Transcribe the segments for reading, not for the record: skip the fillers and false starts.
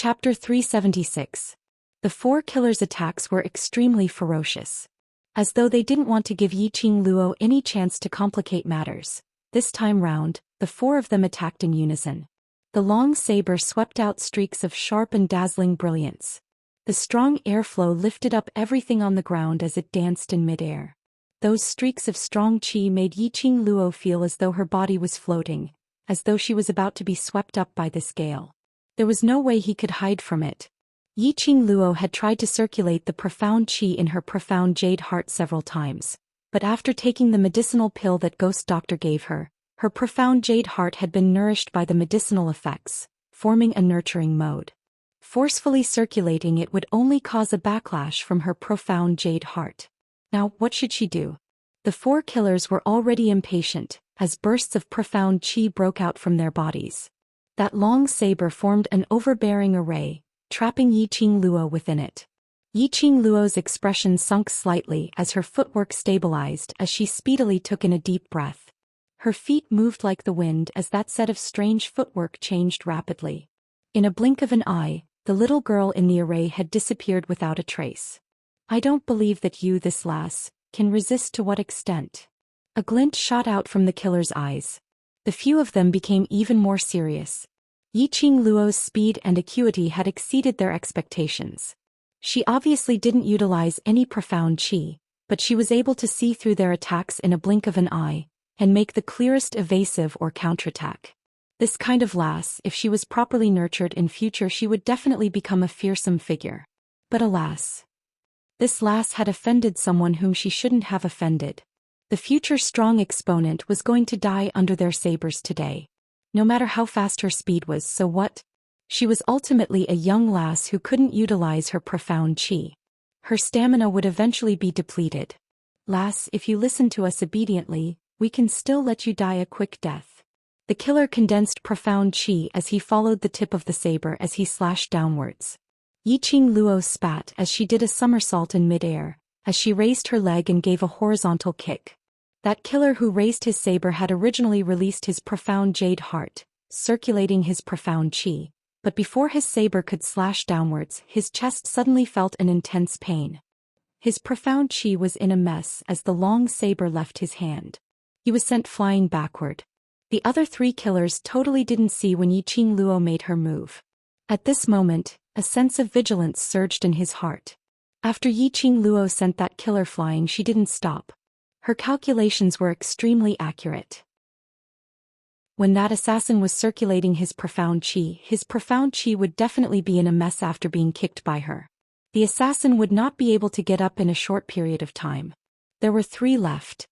Chapter 376. The four killers' attacks were extremely ferocious. As though they didn't want to give Yiqing Luo any chance to complicate matters, this time round, the four of them attacked in unison. The long saber swept out streaks of sharp and dazzling brilliance. The strong airflow lifted up everything on the ground as it danced in midair. Those streaks of strong qi made Yiqing Luo feel as though her body was floating, as though she was about to be swept up by this gale. There was no way he could hide from it. Yiqing Luo had tried to circulate the profound qi in her profound jade heart several times, but after taking the medicinal pill that Ghost Doctor gave her, her profound jade heart had been nourished by the medicinal effects, forming a nurturing mode. Forcefully circulating it would only cause a backlash from her profound jade heart. Now, what should she do? The four killers were already impatient, as bursts of profound qi broke out from their bodies. That long saber formed an overbearing array, trapping Yiqing Luo within it. Yiqing Luo's expression sunk slightly as her footwork stabilized as she speedily took in a deep breath. Her feet moved like the wind as that set of strange footwork changed rapidly. In a blink of an eye, the little girl in the array had disappeared without a trace. "I don't believe that you, this lass, can resist. To what extent?" A glint shot out from the killer's eyes. The few of them became even more serious. Yiqing Luo's speed and acuity had exceeded their expectations. She obviously didn't utilize any profound qi, but she was able to see through their attacks in a blink of an eye, and make the clearest evasive or counterattack. This kind of lass, if she was properly nurtured in future, she would definitely become a fearsome figure. But alas, this lass had offended someone whom she shouldn't have offended. The future strong exponent was going to die under their sabers today. No matter how fast her speed was, so what? She was ultimately a young lass who couldn't utilize her profound qi. Her stamina would eventually be depleted. "Lass, if you listen to us obediently, we can still let you die a quick death." The killer condensed profound qi as he followed the tip of the saber as he slashed downwards. Yiqing Luo spat as she did a somersault in midair, as she raised her leg and gave a horizontal kick. That killer who raised his saber had originally released his profound jade heart, circulating his profound qi, but before his saber could slash downwards, his chest suddenly felt an intense pain. His profound qi was in a mess as the long saber left his hand. He was sent flying backward. The other three killers totally didn't see when Yiqing Luo made her move. At this moment, a sense of vigilance surged in his heart. After Yiqing Luo sent that killer flying, she didn't stop. Her calculations were extremely accurate. When that assassin was circulating his profound qi would definitely be in a mess after being kicked by her. The assassin would not be able to get up in a short period of time. There were three left.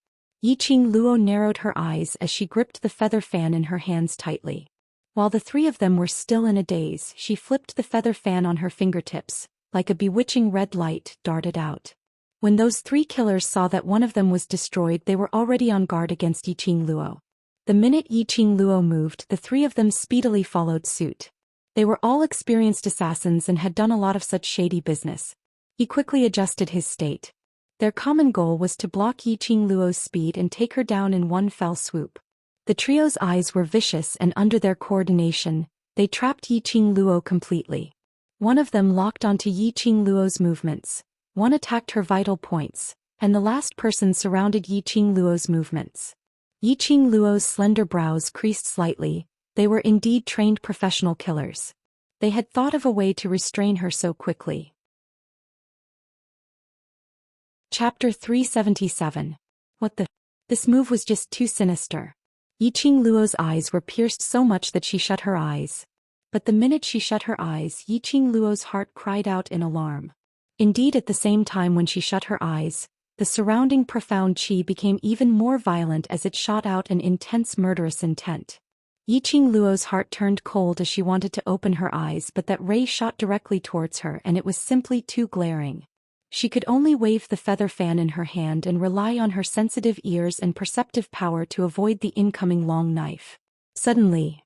Yiqing Luo narrowed her eyes as she gripped the feather fan in her hands tightly. While the three of them were still in a daze, she flipped the feather fan on her fingertips, like a bewitching red light darted out. When those three killers saw that one of them was destroyed, they were already on guard against Yiqing Luo. The minute Yiqing Luo moved, the three of them speedily followed suit. They were all experienced assassins and had done a lot of such shady business. He quickly adjusted his state. Their common goal was to block Yiqing Luo's speed and take her down in one fell swoop. The trio's eyes were vicious, and under their coordination, they trapped Yiqing Luo completely. One of them locked onto Yiqing Luo's movements, one attacked her vital points, and the last person surrounded Yiqing Luo's movements. Yiqing Luo's slender brows creased slightly. They were indeed trained professional killers. They had thought of a way to restrain her so quickly. Chapter 377. What the? This move was just too sinister. Yiqing Luo's eyes were pierced so much that she shut her eyes. But the minute she shut her eyes, Yiqing Luo's heart cried out in alarm. Indeed, at the same time when she shut her eyes, the surrounding profound qi became even more violent as it shot out an intense murderous intent. Yiqing Luo's heart turned cold as she wanted to open her eyes, but that ray shot directly towards her and it was simply too glaring. She could only wave the feather fan in her hand and rely on her sensitive ears and perceptive power to avoid the incoming long knife. Suddenly,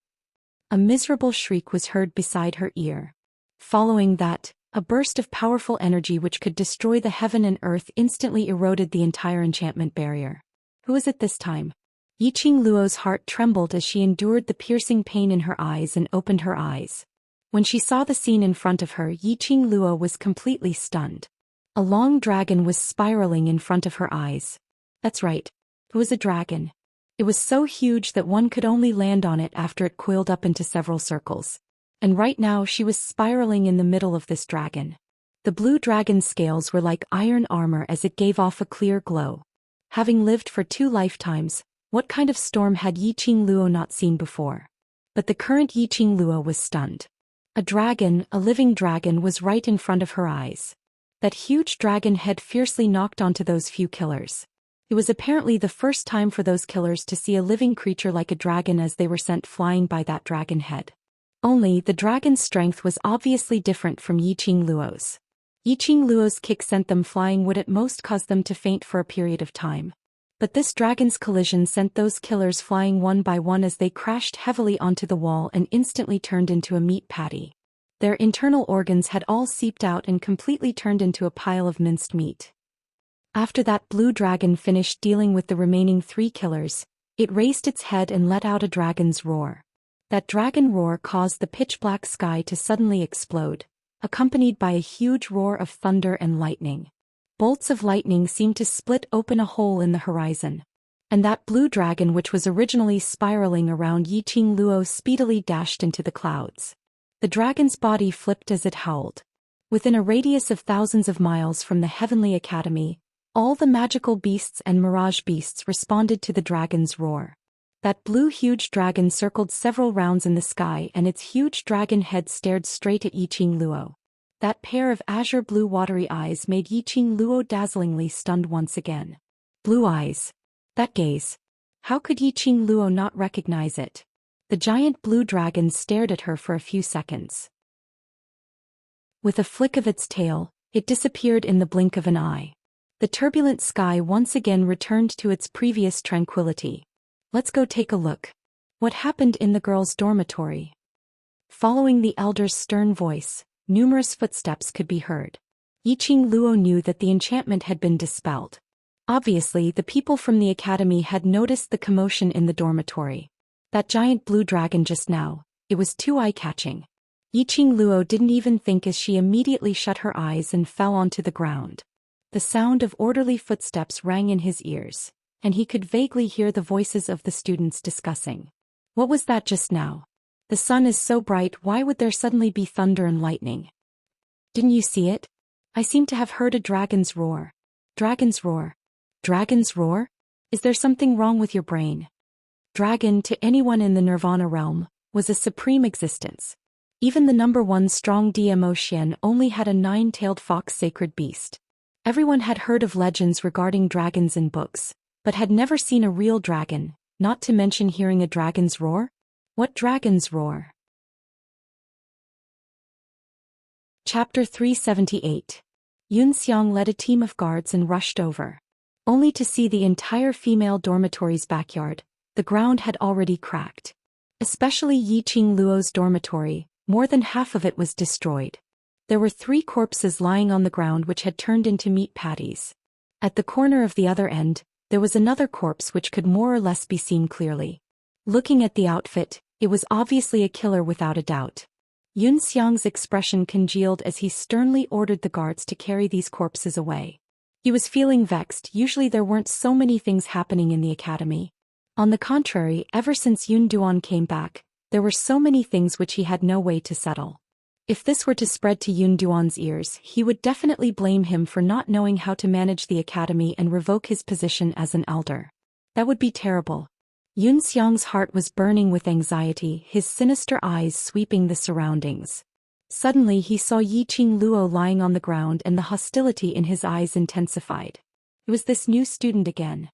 a miserable shriek was heard beside her ear. Following that, a burst of powerful energy which could destroy the heaven and earth instantly eroded the entire enchantment barrier. Who was it this time? Yiqing Luo's heart trembled as she endured the piercing pain in her eyes and opened her eyes. When she saw the scene in front of her, Yiqing Luo was completely stunned. A long dragon was spiraling in front of her eyes. That's right. It was a dragon. It was so huge that one could only land on it after it coiled up into several circles. And right now she was spiraling in the middle of this dragon. The blue dragon's scales were like iron armor as it gave off a clear glow. Having lived for 2 lifetimes, what kind of storm had Yiqing Luo not seen before? But the current Yiqing Luo was stunned. A dragon, a living dragon, was right in front of her eyes. That huge dragon head fiercely knocked onto those few killers. It was apparently the first time for those killers to see a living creature like a dragon as they were sent flying by that dragon head. Only, the dragon's strength was obviously different from Yiqing Luo's. Yiqing Luo's kick sent them flying would at most cause them to faint for a period of time. But this dragon's collision sent those killers flying one by one as they crashed heavily onto the wall and instantly turned into a meat patty. Their internal organs had all seeped out and completely turned into a pile of minced meat. After that blue dragon finished dealing with the remaining 3 killers, it raised its head and let out a dragon's roar. That dragon roar caused the pitch-black sky to suddenly explode, accompanied by a huge roar of thunder and lightning. Bolts of lightning seemed to split open a hole in the horizon. And that blue dragon, which was originally spiraling around Yiqing Luo, speedily dashed into the clouds. The dragon's body flipped as it howled. Within a radius of thousands of miles from the Heavenly Academy, all the magical beasts and mirage beasts responded to the dragon's roar. That blue huge dragon circled several rounds in the sky and its huge dragon head stared straight at Yiqing Luo. That pair of azure blue watery eyes made Yiqing Luo dazzlingly stunned once again. Blue eyes. That gaze. How could Yiqing Luo not recognize it? The giant blue dragon stared at her for a few seconds. With a flick of its tail, it disappeared in the blink of an eye. The turbulent sky once again returned to its previous tranquility. Let's go take a look. What happened in the girls' dormitory? Following the elder's stern voice, numerous footsteps could be heard. Yiqing Luo knew that the enchantment had been dispelled. Obviously, the people from the academy had noticed the commotion in the dormitory. That giant blue dragon just now, it was too eye-catching. Yiqing Luo didn't even think as she immediately shut her eyes and fell onto the ground. The sound of orderly footsteps rang in his ears, and he could vaguely hear the voices of the students discussing. What was that just now? The sun is so bright, why would there suddenly be thunder and lightning? Didn't you see it? I seem to have heard a dragon's roar. Dragon's roar. Dragon's roar? Is there something wrong with your brain? Dragon, to anyone in the Nirvana realm, was a supreme existence. Even the number 1 strong Zhou Xian only had a 9-tailed fox sacred beast. Everyone had heard of legends regarding dragons in books, but had never seen a real dragon, not to mention hearing a dragon's roar. What dragon's roar? Chapter 378. Xiang led a team of guards and rushed over. Only to see the entire female dormitory's backyard. The ground had already cracked. Especially Yiqing Luo's dormitory, more than half of it was destroyed. There were 3 corpses lying on the ground which had turned into meat patties. At the corner of the other end, there was another corpse which could more or less be seen clearly. Looking at the outfit, it was obviously a killer without a doubt. Xiang's expression congealed as he sternly ordered the guards to carry these corpses away. He was feeling vexed. Usually there weren't so many things happening in the academy. On the contrary, ever since Yun Duan came back, there were so many things which he had no way to settle. If this were to spread to Yun Duan's ears, he would definitely blame him for not knowing how to manage the academy and revoke his position as an elder. That would be terrible. Xiang's heart was burning with anxiety, his sinister eyes sweeping the surroundings. Suddenly he saw Yiqing Luo lying on the ground and the hostility in his eyes intensified. It was this new student again.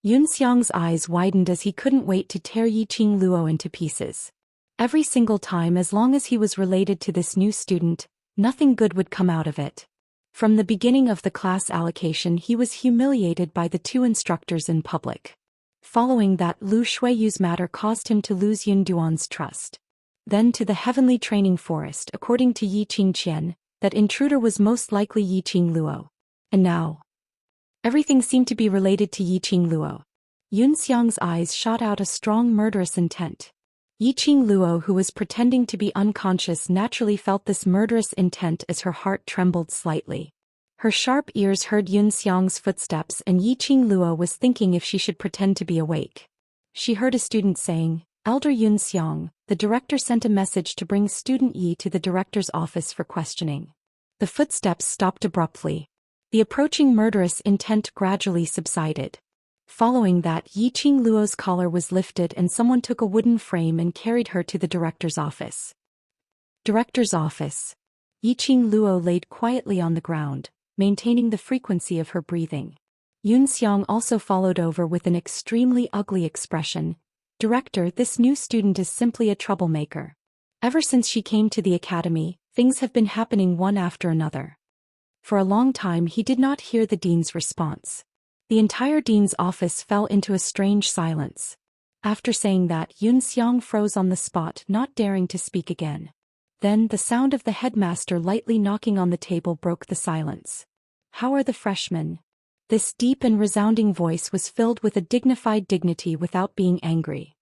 Xiang's eyes widened as he couldn't wait to tear Yiqing Luo into pieces. Every single time, as long as he was related to this new student, nothing good would come out of it. From the beginning of the class allocation he was humiliated by the 2 instructors in public. Following that, Lu Shuiyu's matter caused him to lose Yun Duan's trust. Then to the heavenly training forest, according to Qian, that intruder was most likely Yiqing Luo. And now, everything seemed to be related to Yiqing Luo. Xiang's eyes shot out a strong murderous intent. Yiqing Luo, who was pretending to be unconscious, naturally felt this murderous intent as her heart trembled slightly. Her sharp ears heard Yun Xiang's footsteps, and Yiqing Luo was thinking if she should pretend to be awake. She heard a student saying, "Elder Yun Xiang, the director sent a message to bring student Yi to the director's office for questioning." The footsteps stopped abruptly. The approaching murderous intent gradually subsided. Following that, Yiqing Luo's collar was lifted and someone took a wooden frame and carried her to the director's office. Director's office. Yiqing Luo laid quietly on the ground, maintaining the frequency of her breathing. Yun Xiang also followed over with an extremely ugly expression. "Director, this new student is simply a troublemaker. Ever since she came to the academy, things have been happening one after another." For a long time he did not hear the dean's response. The entire dean's office fell into a strange silence. After saying that, Yun Xiang froze on the spot, not daring to speak again. Then the sound of the headmaster lightly knocking on the table broke the silence. "How are the freshmen?" This deep and resounding voice was filled with a dignified dignity without being angry.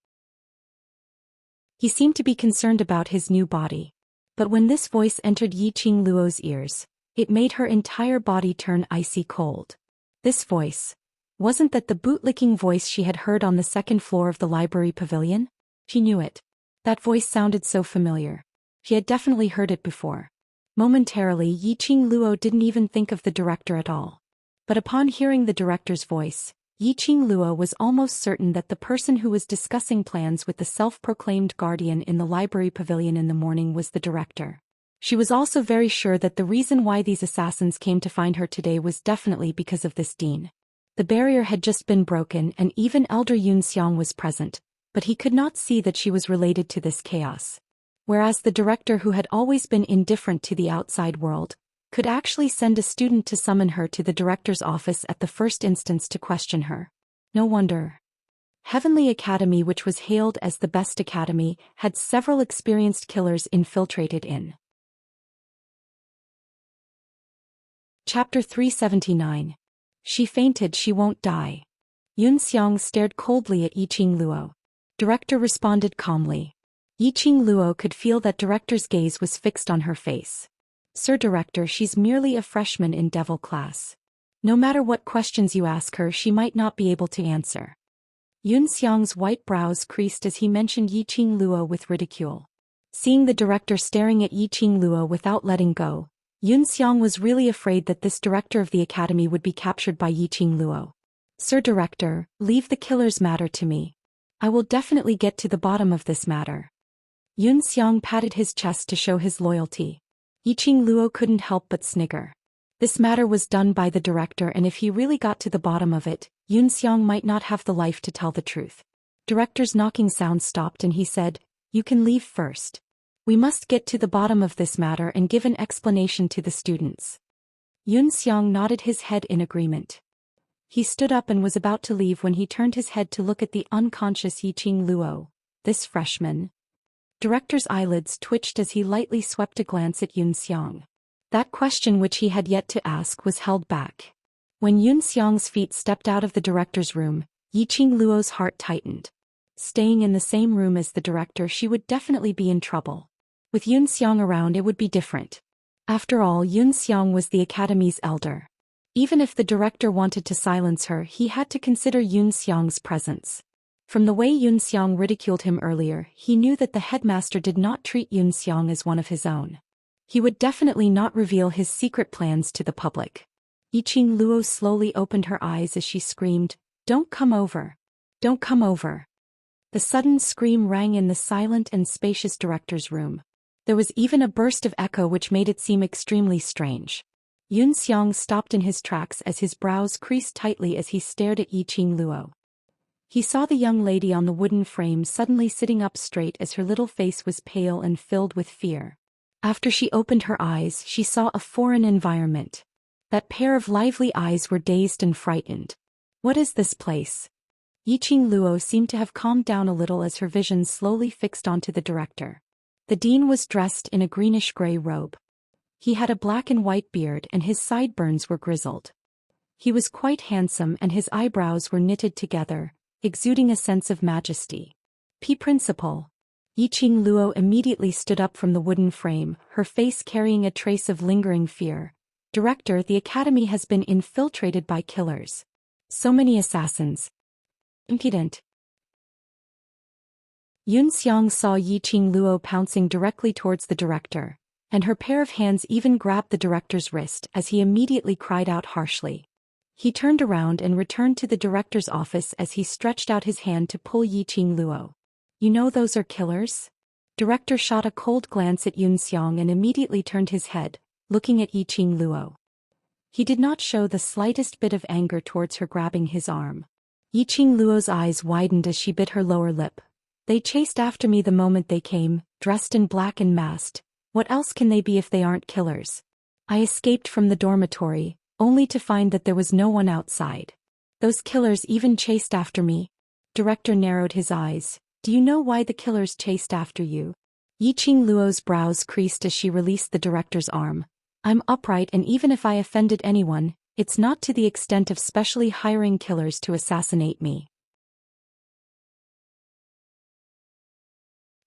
He seemed to be concerned about his new body. But when this voice entered Yiqing Luo's ears, it made her entire body turn icy cold. This voice, wasn't that the bootlicking voice she had heard on the second floor of the library pavilion? She knew it. That voice sounded so familiar. She had definitely heard it before. Momentarily, Yiqing Luo didn't even think of the director at all. But upon hearing the director's voice, Yiqing Luo was almost certain that the person who was discussing plans with the self-proclaimed guardian in the library pavilion in the morning was the director. She was also very sure that the reason why these assassins came to find her today was definitely because of this dean. The barrier had just been broken and even Elder Yun Xiang was present, but he could not see that she was related to this chaos. Whereas the director, who had always been indifferent to the outside world, could actually send a student to summon her to the director's office at the first instance to question her. No wonder. Heavenly Academy, which was hailed as the best academy, had several experienced killers infiltrated in. Chapter 379. She fainted, she won't die. Yun Xiang stared coldly at Yiqing Luo. Director responded calmly. Yiqing Luo could feel that director's gaze was fixed on her face. "Sir Director, she's merely a freshman in Devil class. No matter what questions you ask her, she might not be able to answer." Yun Xiang's white brows creased as he mentioned Yiqing Luo with ridicule. Seeing the director staring at Yiqing Luo without letting go, Yun Xiang was really afraid that this director of the academy would be captured by Yiqing Luo. "Sir Director, leave the killer's matter to me. I will definitely get to the bottom of this matter." Yun Xiang patted his chest to show his loyalty. Yiqing Luo couldn't help but snigger. This matter was done by the director, and if he really got to the bottom of it, Yun Xiang might not have the life to tell the truth. Director's knocking sound stopped and he said, "You can leave first. We must get to the bottom of this matter and give an explanation to the students." Yun Xiang nodded his head in agreement. He stood up and was about to leave when he turned his head to look at the unconscious Yiqing Luo. This freshman. Director's eyelids twitched as he lightly swept a glance at Yun Xiang. That question which he had yet to ask was held back. When Yun Xiang's feet stepped out of the director's room, Yiqing Luo's heart tightened. Staying in the same room as the director, she would definitely be in trouble. With Yun Xiang around, it would be different. After all, Yun Xiang was the academy's elder. Even if the director wanted to silence her, he had to consider Yun Xiang's presence. From the way Yun Xiang ridiculed him earlier, he knew that the headmaster did not treat Yun Xiang as one of his own. He would definitely not reveal his secret plans to the public. Yiqing Luo slowly opened her eyes as she screamed, "Don't come over! Don't come over!" The sudden scream rang in the silent and spacious director's room. There was even a burst of echo which made it seem extremely strange. Yun Xiang stopped in his tracks as his brows creased tightly as he stared at Yiqing Luo. He saw the young lady on the wooden frame suddenly sitting up straight as her little face was pale and filled with fear. After she opened her eyes, she saw a foreign environment. That pair of lively eyes were dazed and frightened. "What is this place?" Yiqing Luo seemed to have calmed down a little as her vision slowly fixed onto the director. The dean was dressed in a greenish-gray robe. He had a black and white beard and his sideburns were grizzled. He was quite handsome and his eyebrows were knitted together, exuding a sense of majesty. "Principal." Yiqing Luo immediately stood up from the wooden frame, her face carrying a trace of lingering fear. Director, the academy has been infiltrated by killers. So many assassins. Impudent. Yun Xiang saw Yiqing Luo pouncing directly towards the director, and her pair of hands even grabbed the director's wrist as he immediately cried out harshly. He turned around and returned to the director's office as he stretched out his hand to pull Yiqing Luo. You know those are killers? Director shot a cold glance at Yun Xiang and immediately turned his head, looking at Yiqing Luo. He did not show the slightest bit of anger towards her grabbing his arm. Yiqing Luo's eyes widened as she bit her lower lip. They chased after me the moment they came, dressed in black and masked. What else can they be if they aren't killers? I escaped from the dormitory, only to find that there was no one outside. Those killers even chased after me. Director narrowed his eyes. Do you know why the killers chased after you? Yiqing Luo's brows creased as she released the director's arm. I'm upright, and even if I offended anyone, it's not to the extent of specially hiring killers to assassinate me.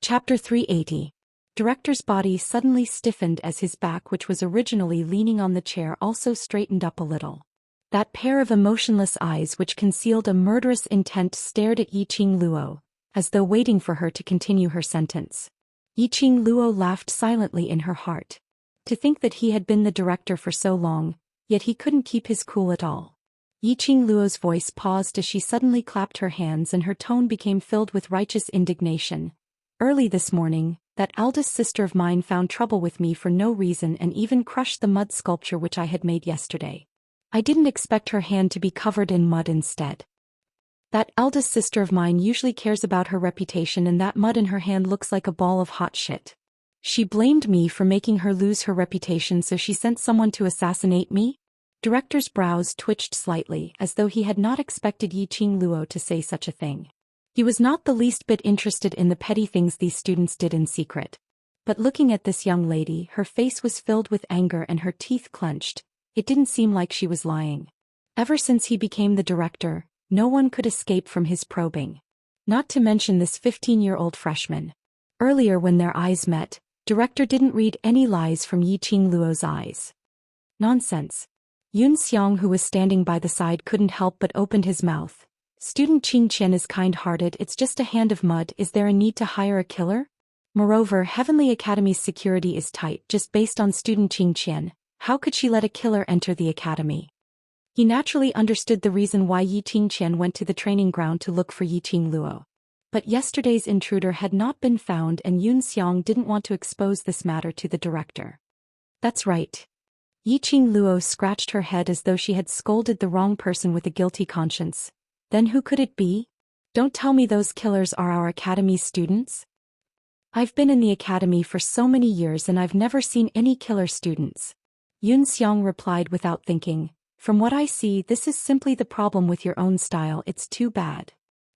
Chapter 380. Director's body suddenly stiffened as his back, which was originally leaning on the chair, also straightened up a little. That pair of emotionless eyes which concealed a murderous intent stared at Yiqing Luo, as though waiting for her to continue her sentence. Yiqing Luo laughed silently in her heart. To think that he had been the director for so long, yet he couldn't keep his cool at all. Yiqing Luo's voice paused as she suddenly clapped her hands and her tone became filled with righteous indignation. Early this morning, that eldest sister of mine found trouble with me for no reason and even crushed the mud sculpture which I had made yesterday. I didn't expect her hand to be covered in mud instead. That eldest sister of mine usually cares about her reputation, and that mud in her hand looks like a ball of hot shit. She blamed me for making her lose her reputation, so she sent someone to assassinate me? Director's brows twitched slightly, as though he had not expected Yiqing Luo to say such a thing. He was not the least bit interested in the petty things these students did in secret. But looking at this young lady, her face was filled with anger and her teeth clenched. It didn't seem like she was lying. Ever since he became the director, no one could escape from his probing. Not to mention this 15-year-old freshman. Earlier, when their eyes met, Director didn't read any lies from Yiqing Luo's eyes. Nonsense. Yun Xiang, who was standing by the side, couldn't help but opened his mouth. Student Xianxia is kind-hearted, it's just a hand of mud, is there a need to hire a killer? Moreover, Heavenly Academy's security is tight just based on student Xianxia. How could she let a killer enter the academy? He naturally understood the reason why Xianxia went to the training ground to look for Yiqing Luo. But yesterday's intruder had not been found, and Yun Xiang didn't want to expose this matter to the director. That's right. Yiqing Luo scratched her head as though she had scolded the wrong person with a guilty conscience. Then who could it be? Don't tell me those killers are our academy's students? I've been in the academy for so many years and I've never seen any killer students. Yun Xiang replied without thinking. From what I see, this is simply the problem with your own style. It's too bad.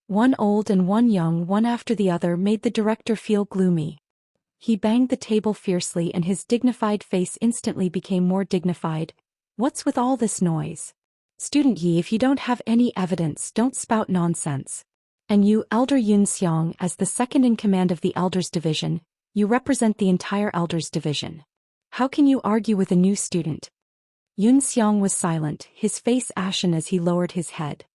One old and one young, one after the other, made the director feel gloomy. He banged the table fiercely and his dignified face instantly became more dignified. What's with all this noise? Student Yi, if you don't have any evidence, don't spout nonsense. And you, Elder Yun Xiang, as the second in command of the Elders Division, you represent the entire Elders Division. How can you argue with a new student? Yun Xiang was silent, his face ashen as he lowered his head.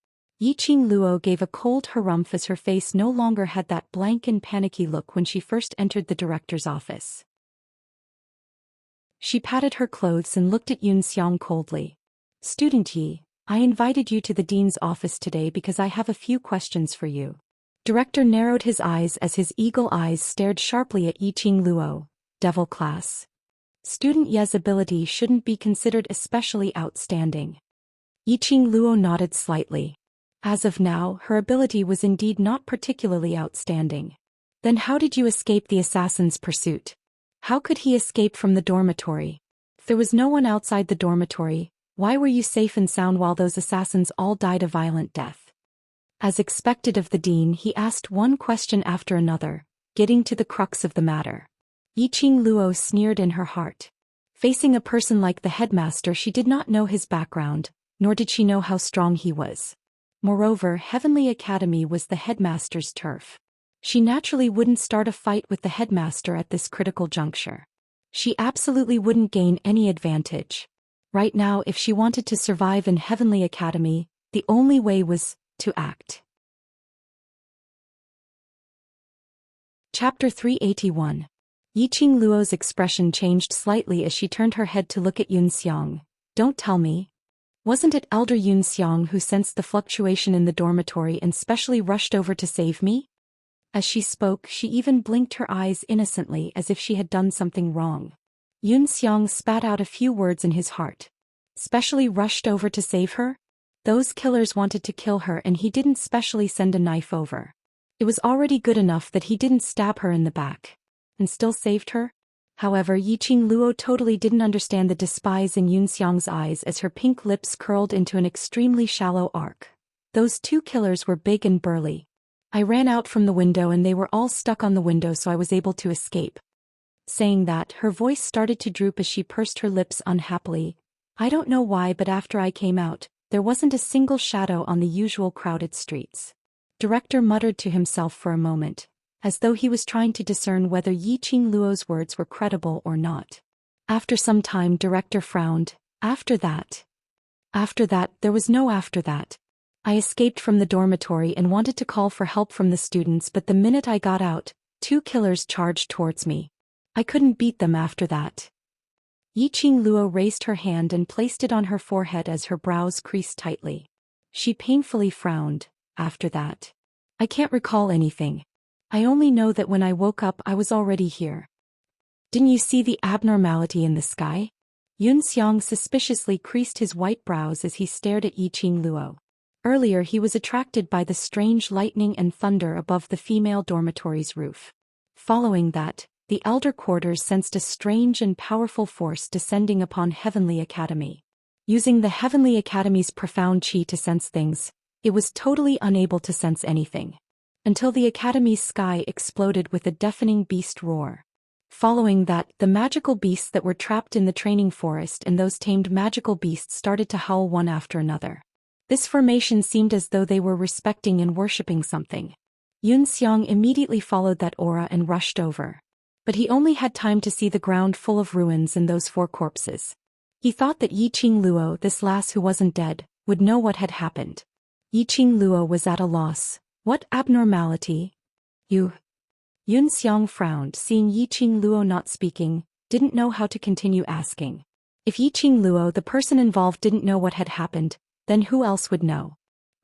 Yiqing Luo gave a cold harumph as her face no longer had that blank and panicky look when she first entered the director's office. She patted her clothes and looked at Yun Xiang coldly. Student Yi, I invited you to the dean's office today because I have a few questions for you. Director narrowed his eyes as his eagle eyes stared sharply at Yiqing Luo. Devil class. Student Ye's ability shouldn't be considered especially outstanding. Yiqing Luo nodded slightly. As of now, her ability was indeed not particularly outstanding. Then how did you escape the assassin's pursuit? How could he escape from the dormitory? If there was no one outside the dormitory, why were you safe and sound while those assassins all died a violent death? As expected of the dean, he asked one question after another, getting to the crux of the matter. Yiqing Luo sneered in her heart. Facing a person like the headmaster, she did not know his background, nor did she know how strong he was. Moreover, Heavenly Academy was the headmaster's turf. She naturally wouldn't start a fight with the headmaster at this critical juncture. She absolutely wouldn't gain any advantage. Right now, if she wanted to survive in Heavenly Academy, the only way was to act. Chapter 381. Yiqing Luo's expression changed slightly as she turned her head to look at Xiang. Don't tell me. Wasn't it Elder Xiang who sensed the fluctuation in the dormitory and specially rushed over to save me? As she spoke, she even blinked her eyes innocently as if she had done something wrong. Xiang spat out a few words in his heart. Specially rushed over to save her? Those killers wanted to kill her and he didn't specially send a knife over. It was already good enough that he didn't stab her in the back. And still saved her? However, Yiqing Luo totally didn't understand the despise in Xiang's eyes as her pink lips curled into an extremely shallow arc. Those two killers were big and burly. I ran out from the window and they were all stuck on the window, so I was able to escape. Saying that, her voice started to droop as she pursed her lips unhappily. I don't know why, but after I came out, there wasn't a single shadow on the usual crowded streets. Director muttered to himself for a moment, as though he was trying to discern whether Yiqing Luo's words were credible or not. After some time, Director frowned. After that, there was no after that. I escaped from the dormitory and wanted to call for help from the students, but the minute I got out, two killers charged towards me. I couldn't beat them after that. Yiqing Luo raised her hand and placed it on her forehead as her brows creased tightly. She painfully frowned. After that, I can't recall anything. I only know that when I woke up I was already here. Didn't you see the abnormality in the sky? Xiang suspiciously creased his white brows as he stared at Yiqing Luo. Earlier he was attracted by the strange lightning and thunder above the female dormitory's roof. Following that, the elder quarters sensed a strange and powerful force descending upon Heavenly Academy. Using the Heavenly Academy's profound qi to sense things, it was totally unable to sense anything. Until the Academy's sky exploded with a deafening beast roar. Following that, the magical beasts that were trapped in the training forest and those tamed magical beasts started to howl one after another. This formation seemed as though they were respecting and worshipping something. Xiang immediately followed that aura and rushed over. But he only had time to see the ground full of ruins and those four corpses. He thought that Yiqing Luo, this lass who wasn't dead, would know what had happened. Yiqing Luo was at a loss. What abnormality? Xiang frowned, seeing Yiqing Luo not speaking, didn't know how to continue asking. If Yiqing Luo, the person involved, didn't know what had happened, then who else would know?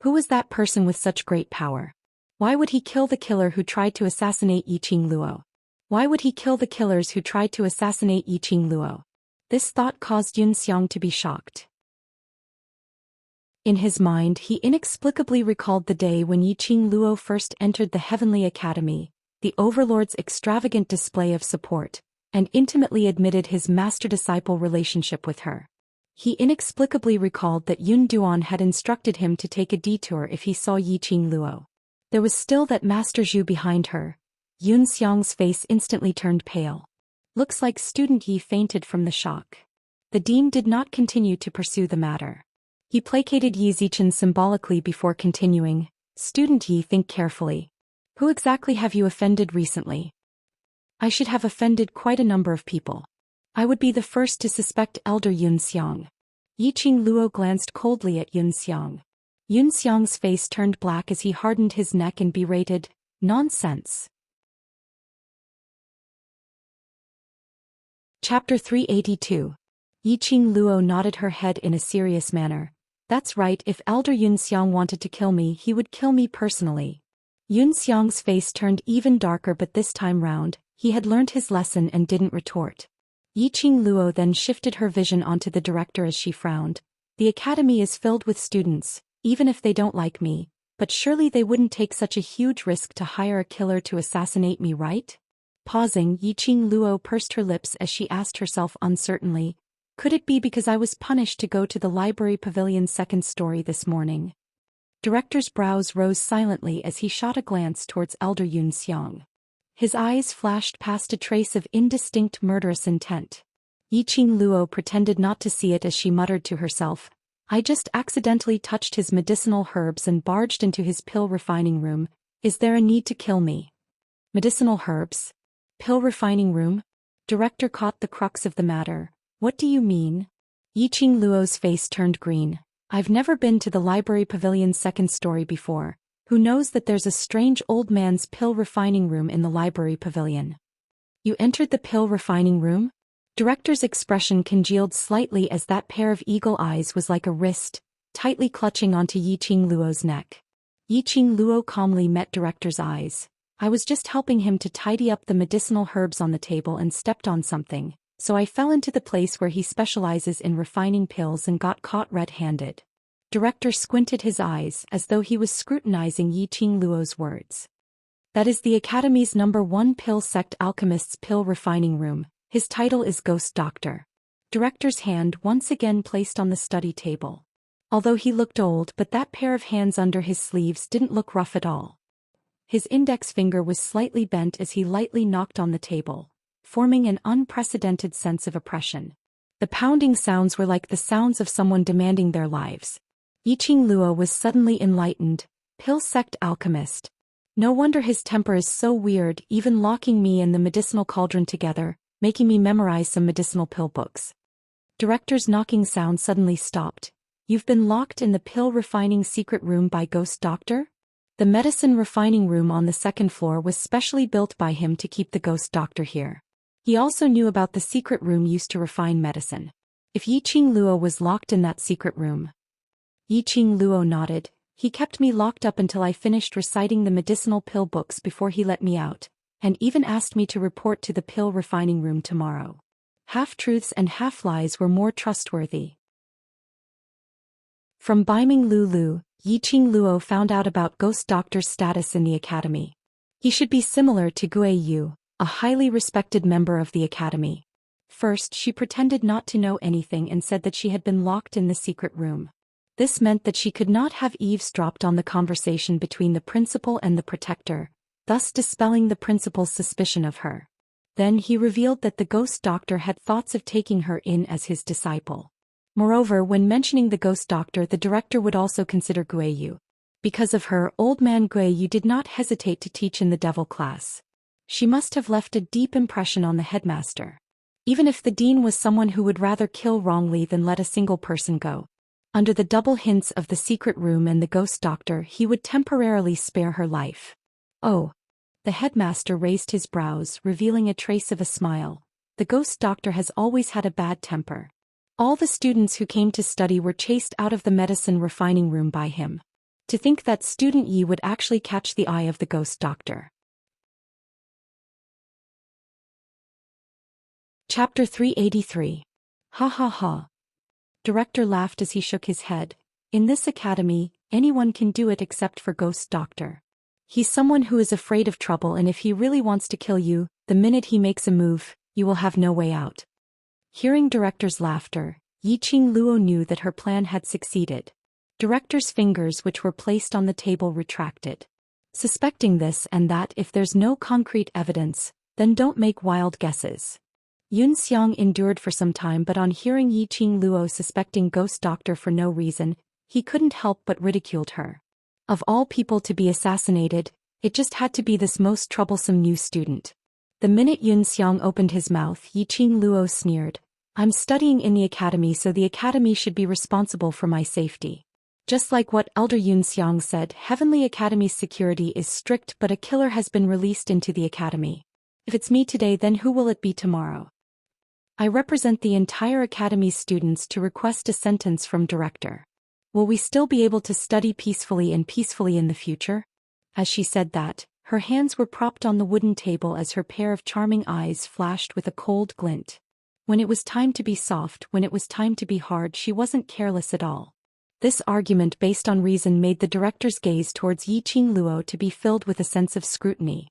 Who was that person with such great power? Why would he kill the killer who tried to assassinate Yiqing Luo? Why would he kill the killers who tried to assassinate Yiqing Luo? This thought caused Xiang to be shocked. In his mind, he inexplicably recalled the day when Yiqing Luo first entered the Heavenly Academy, the Overlord's extravagant display of support, and intimately admitted his master-disciple relationship with her. He inexplicably recalled that Yun Duan had instructed him to take a detour if he saw Yiqing Luo. There was still that Master Zhu behind her. Xiang's face instantly turned pale. Looks like Student Yi fainted from the shock. The dean did not continue to pursue the matter. He placated Yi Zichen symbolically before continuing. Student Yi, think carefully. Who exactly have you offended recently? I should have offended quite a number of people. I would be the first to suspect Elder Xiang. Yiqing Luo glanced coldly at Xiang. Xiang's face turned black as he hardened his neck and berated, nonsense. Chapter 382. Yiqing Luo nodded her head in a serious manner. That's right, if Elder Xiang wanted to kill me, he would kill me personally. Xiang's face turned even darker, but this time round, he had learned his lesson and didn't retort. Yiqing Luo then shifted her vision onto the director as she frowned. The academy is filled with students, even if they don't like me, but surely they wouldn't take such a huge risk to hire a killer to assassinate me, right? Pausing, Yiqing Luo pursed her lips as she asked herself uncertainly, could it be because I was punished to go to the library pavilion's second story this morning? Director's brows rose silently as he shot a glance towards Elder Xiang. His eyes flashed past a trace of indistinct murderous intent. Yiqing Luo pretended not to see it as she muttered to herself, I just accidentally touched his medicinal herbs and barged into his pill refining room. Is there a need to kill me? Medicinal herbs? Pill refining room? Director caught the crux of the matter. What do you mean? Yiqing Luo's face turned green. I've never been to the library pavilion's second story before. Who knows that there's a strange old man's pill refining room in the library pavilion? You entered the pill refining room? Director's expression congealed slightly as that pair of eagle eyes was like a wrist, tightly clutching onto Yiqing Luo's neck. Yiqing Luo calmly met Director's eyes. I was just helping him to tidy up the medicinal herbs on the table and stepped on something, so I fell into the place where he specializes in refining pills and got caught red-handed. Director squinted his eyes as though he was scrutinizing Yiqing Luo's words. That is the Academy's #1 pill sect alchemist's pill refining room. His title is Ghost Doctor. Director's hand once again placed on the study table. Although he looked old, but that pair of hands under his sleeves didn't look rough at all. His index finger was slightly bent as he lightly knocked on the table, forming an unprecedented sense of oppression. The pounding sounds were like the sounds of someone demanding their lives. Yiqing Luo was suddenly enlightened. Pill sect alchemist. No wonder his temper is so weird, even locking me and the medicinal cauldron together, making me memorize some medicinal pill books. Director's knocking sound suddenly stopped. You've been locked in the pill refining secret room by Ghost Doctor? The medicine refining room on the second floor was specially built by him to keep the Ghost Doctor here. He also knew about the secret room used to refine medicine. If Yiqing Luo was locked in that secret room. Yiqing Luo nodded. He kept me locked up until I finished reciting the medicinal pill books before he let me out, and even asked me to report to the pill refining room tomorrow. Half-truths and half-lies were more trustworthy. From Baiming Lulu, Yiqing Luo found out about Ghost Doctor's status in the Academy. He should be similar to Gui Yu, a highly respected member of the Academy. First, she pretended not to know anything and said that she had been locked in the secret room. This meant that she could not have eavesdropped on the conversation between the principal and the protector, thus dispelling the principal's suspicion of her. Then he revealed that the Ghost Doctor had thoughts of taking her in as his disciple. Moreover, when mentioning the Ghost Doctor, the director would also consider Gui Yu. Because of her, old man Gui Yu did not hesitate to teach in the devil class. She must have left a deep impression on the headmaster. Even if the dean was someone who would rather kill wrongly than let a single person go. Under the double hints of the secret room and the Ghost Doctor, he would temporarily spare her life. Oh. The headmaster raised his brows, revealing a trace of a smile. The Ghost Doctor has always had a bad temper. All the students who came to study were chased out of the medicine refining room by him. To think that student Yi would actually catch the eye of the Ghost Doctor. Chapter 383. Ha ha ha. Director laughed as he shook his head. In this academy, anyone can do it except for Ghost Doctor. He's someone who is afraid of trouble, and if he really wants to kill you, the minute he makes a move, you will have no way out. Hearing Director's laughter, Yiqing Luo knew that her plan had succeeded. Director's fingers, which were placed on the table, retracted. Suspecting this and that, if there's no concrete evidence, then don't make wild guesses. Xianxia endured for some time, but on hearing Yiqing Luo suspecting Ghost Doctor for no reason, he couldn't help but ridiculed her. Of all people to be assassinated, it just had to be this most troublesome new student. The minute Xianxia opened his mouth, Yiqing Luo sneered. I'm studying in the academy, so the academy should be responsible for my safety. Just like what Elder Xianxia said, Heavenly Academy's security is strict, but a killer has been released into the academy. If it's me today, then who will it be tomorrow? I represent the entire academy's students to request a sentence from Director. Will we still be able to study peacefully in the future? As she said that, her hands were propped on the wooden table as her pair of charming eyes flashed with a cold glint. When it was time to be soft, when it was time to be hard, she wasn't careless at all. This argument based on reason made the director's gaze towards Yiqing Luo to be filled with a sense of scrutiny.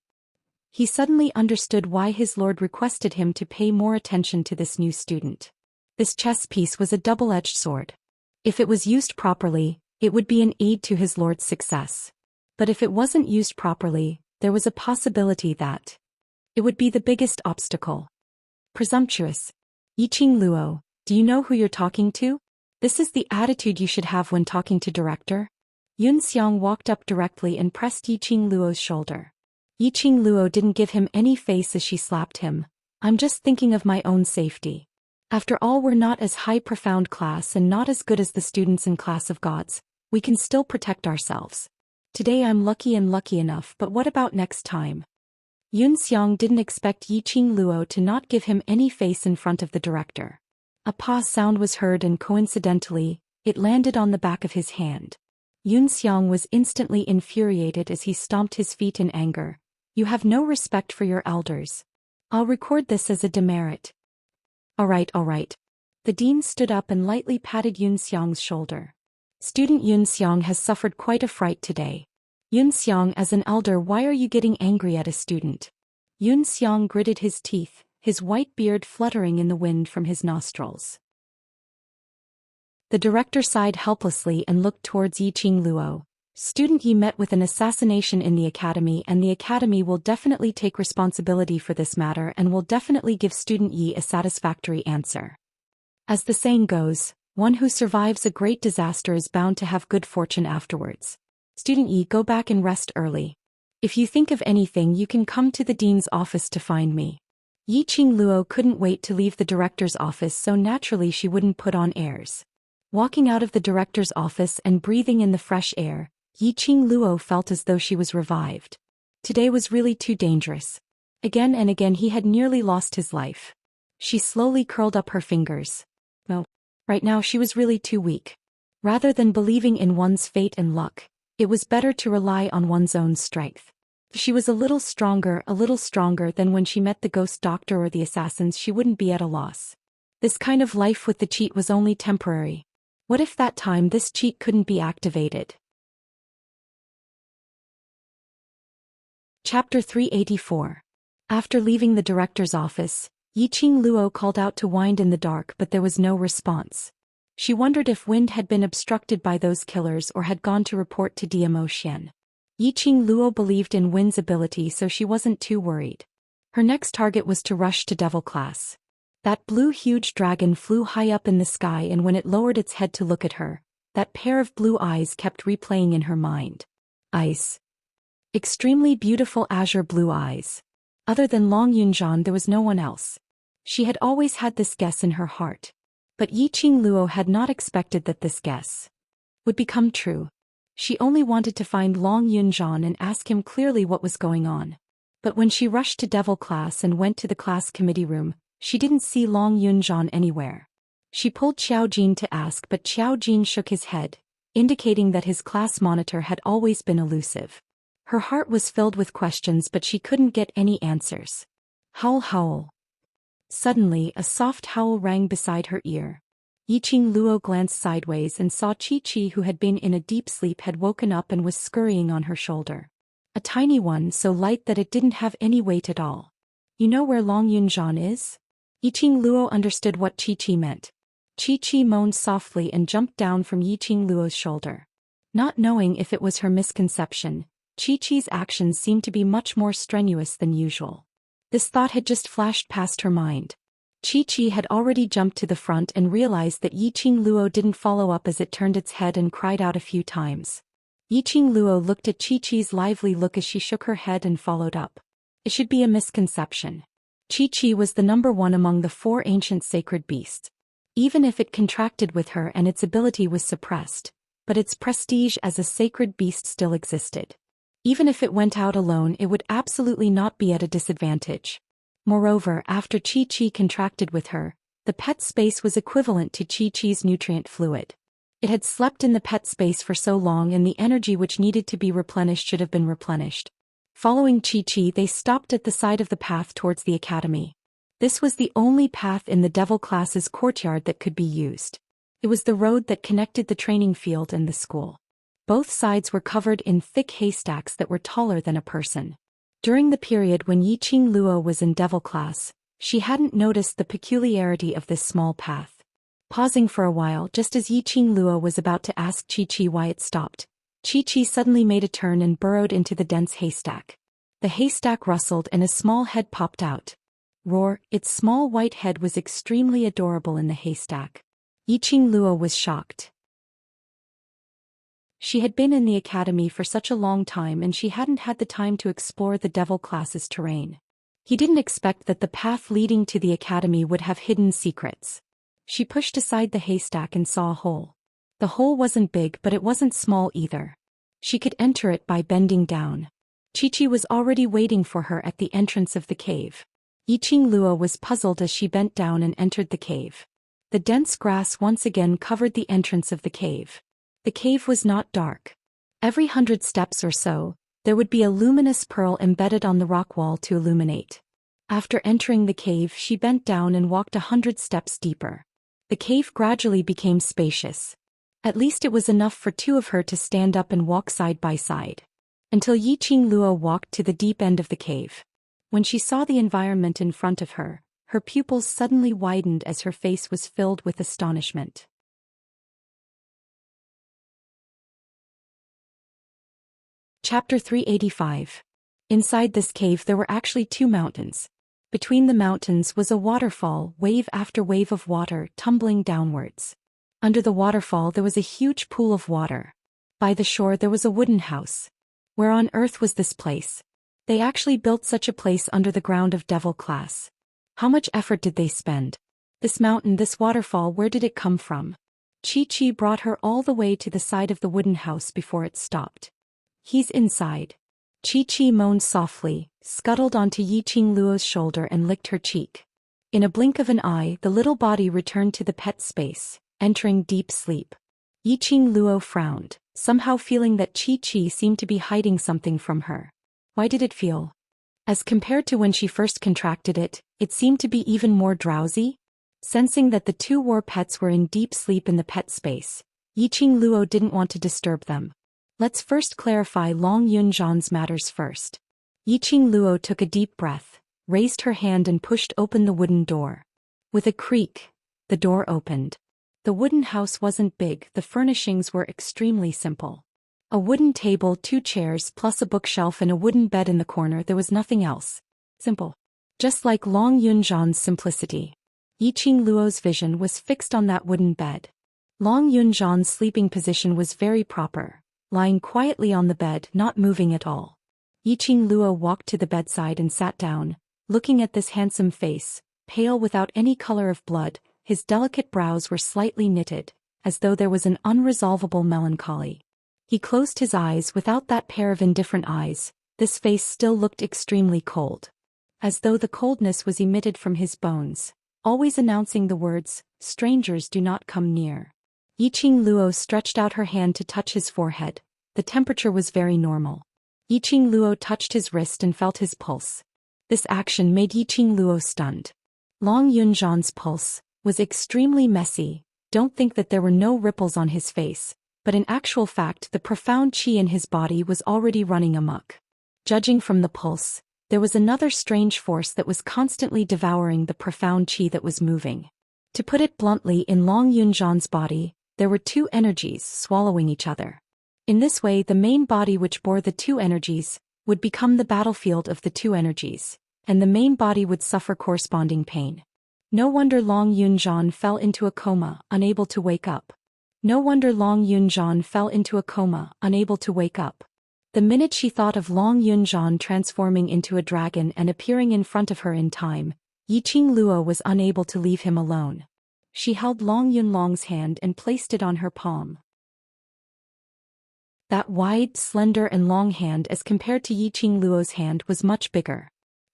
He suddenly understood why his lord requested him to pay more attention to this new student. This chess piece was a double-edged sword. If it was used properly, it would be an aid to his lord's success. But if it wasn't used properly, there was a possibility that it would be the biggest obstacle. Presumptuous. Yiqing Luo, do you know who you're talking to? This is the attitude you should have when talking to Director. Xianxia walked up directly and pressed Yiqing Luo's shoulder. Yiqing Luo didn't give him any face as she slapped him. I'm just thinking of my own safety. After all, we're not as high profound class and not as good as the students in class of gods. We can still protect ourselves. Today I'm lucky and lucky enough, but what about next time? Xiang didn't expect Yiqing Luo to not give him any face in front of the director. A paw sound was heard and coincidentally, it landed on the back of his hand. Xiang was instantly infuriated as he stomped his feet in anger. You have no respect for your elders. I'll record this as a demerit. All right. The dean stood up and lightly patted Xiang's shoulder. Student Xiang has suffered quite a fright today. Xiang, as an elder, why are you getting angry at a student? Xiang gritted his teeth, his white beard fluttering in the wind from his nostrils. The director sighed helplessly and looked towards Yiqing Luo. Student Yi met with an assassination in the academy, and the academy will definitely take responsibility for this matter and will definitely give student Yi a satisfactory answer. As the saying goes, one who survives a great disaster is bound to have good fortune afterwards. Student Yi, go back and rest early. If you think of anything, you can come to the dean's office to find me. Yiqing Luo couldn't wait to leave the director's office, so naturally she wouldn't put on airs. Walking out of the director's office and breathing in the fresh air, Yiqing Luo felt as though she was revived. Today was really too dangerous. Again and again he had nearly lost his life. She slowly curled up her fingers. No. Right now she was really too weak. Rather than believing in one's fate and luck, it was better to rely on one's own strength. She was a little stronger than when she met the ghost doctor or the assassins. She wouldn't be at a loss. This kind of life with the cheat was only temporary. What if that time this cheat couldn't be activated? Chapter 384. After leaving the director's office, Yiqing Luo called out to Wind in the dark, but there was no response. She wondered if Wind had been obstructed by those killers or had gone to report to Zhou Xian. Yiqing Luo believed in Wind's ability, so she wasn't too worried. Her next target was to rush to Devil Class. That blue huge dragon flew high up in the sky, and when it lowered its head to look at her, that pair of blue eyes kept replaying in her mind. Ice. Extremely beautiful azure blue eyes. Other than Long Yunzhan, there was no one else. She had always had this guess in her heart. But Yiqing Luo had not expected that this guess would become true. She only wanted to find Long Yunzhan and ask him clearly what was going on. But when she rushed to Devil Class and went to the class committee room, she didn't see Long Yunzhan anywhere. She pulled Xiao Jin to ask, but Xiao Jin shook his head, indicating that his class monitor had always been elusive. Her heart was filled with questions, but she couldn't get any answers. Howl, howl. Suddenly, a soft howl rang beside her ear. Yiqing Luo glanced sideways and saw Chi-Chi, who had been in a deep sleep, had woken up and was scurrying on her shoulder. A tiny one, so light that it didn't have any weight at all. You know where Long Yunzhan is? Yiqing Luo understood what Chi-Chi meant. Chi-Chi moaned softly and jumped down from Yiqing Luo's shoulder. Not knowing if it was her misconception, Chi-Chi's actions seemed to be much more strenuous than usual. This thought had just flashed past her mind. Chi-Chi had already jumped to the front and realized that Yiqing Luo didn't follow up as it turned its head and cried out a few times. Yiqing Luo looked at Chi-Chi's lively look as she shook her head and followed up. It should be a misconception. Chi-Chi was the number one among the 4 ancient sacred beasts. Even if it contracted with her and its ability was suppressed, but its prestige as a sacred beast still existed. Even if it went out alone, it would absolutely not be at a disadvantage. Moreover, after Chi-Chi contracted with her, the pet space was equivalent to Chi-Chi's nutrient fluid. It had slept in the pet space for so long, and the energy which needed to be replenished should have been replenished. Following Chi-Chi, they stopped at the side of the path towards the academy. This was the only path in the Devil Class's courtyard that could be used. It was the road that connected the training field and the school. Both sides were covered in thick haystacks that were taller than a person. During the period when Yiqing Luo was in Devil Class, she hadn't noticed the peculiarity of this small path. Pausing for a while just as Yiqing Luo was about to ask Chi-Chi why it stopped, Chi-Chi suddenly made a turn and burrowed into the dense haystack. The haystack rustled and a small head popped out. Roar! Its small white head was extremely adorable in the haystack. Yiqing Luo was shocked. She had been in the academy for such a long time and she hadn't had the time to explore the devil class's terrain. He didn't expect that the path leading to the academy would have hidden secrets. She pushed aside the haystack and saw a hole. The hole wasn't big but it wasn't small either. She could enter it by bending down. Chi-Chi was already waiting for her at the entrance of the cave. Yiqing Luo was puzzled as she bent down and entered the cave. The dense grass once again covered the entrance of the cave. The cave was not dark. Every 100 steps or so, there would be a luminous pearl embedded on the rock wall to illuminate. After entering the cave, she bent down and walked 100 steps deeper. The cave gradually became spacious. At least it was enough for two of her to stand up and walk side by side. Until Yiqing Luo walked to the deep end of the cave. When she saw the environment in front of her, her pupils suddenly widened as her face was filled with astonishment. Chapter 385. Inside this cave there were actually 2 mountains. Between the mountains was a waterfall, wave after wave of water tumbling downwards. Under the waterfall there was a huge pool of water. By the shore there was a wooden house. Where on earth was this place? They actually built such a place under the ground of devil class. How much effort did they spend? This mountain, this waterfall, where did it come from? Chi-Chi brought her all the way to the side of the wooden house before it stopped. He's inside. Chi-Chi moaned softly, scuttled onto Yiqing Luo's shoulder and licked her cheek. In a blink of an eye, the little body returned to the pet space, entering deep sleep. Yiqing Luo frowned, somehow feeling that Chi-Chi seemed to be hiding something from her. Why did it feel? As compared to when she first contracted it, it seemed to be even more drowsy. Sensing that the 2 war pets were in deep sleep in the pet space, Yiqing Luo didn't want to disturb them. Let's first clarify Long Yunzhan's matters first. Yiqing Luo took a deep breath, raised her hand and pushed open the wooden door. With a creak, the door opened. The wooden house wasn't big, the furnishings were extremely simple. A wooden table, 2 chairs plus a bookshelf and a wooden bed in the corner, there was nothing else. Simple. Just like Long Yunzhan's simplicity. Yiqing Luo's vision was fixed on that wooden bed. Long Yunzhan's sleeping position was very proper. Lying quietly on the bed, not moving at all. Yiqing Luo walked to the bedside and sat down, looking at this handsome face, pale without any color of blood. His delicate brows were slightly knitted, as though there was an unresolvable melancholy. He closed his eyes. Without that pair of indifferent eyes, this face still looked extremely cold. As though the coldness was emitted from his bones, always announcing the words, "Strangers do not come near." Yiqing Luo stretched out her hand to touch his forehead. The temperature was very normal. Yiqing Luo touched his wrist and felt his pulse. This action made Yiqing Luo stunned. Long Yunzhan's pulse was extremely messy. Don't think that there were no ripples on his face, but in actual fact the profound qi in his body was already running amok. Judging from the pulse, there was another strange force that was constantly devouring the profound qi that was moving. To put it bluntly, in Long Yunzhan's body, there were 2 energies swallowing each other. In this way, the main body which bore the 2 energies would become the battlefield of the 2 energies, and the main body would suffer corresponding pain. No wonder Long Yunzhan fell into a coma, unable to wake up. No wonder Long Yunzhan fell into a coma, unable to wake up. The minute she thought of Long Yunzhan transforming into a dragon and appearing in front of her in time, Yiqing Luo was unable to leave him alone. She held Long Yunlong's hand and placed it on her palm. That wide, slender and long hand as compared to Yiqing Luo's hand was much bigger.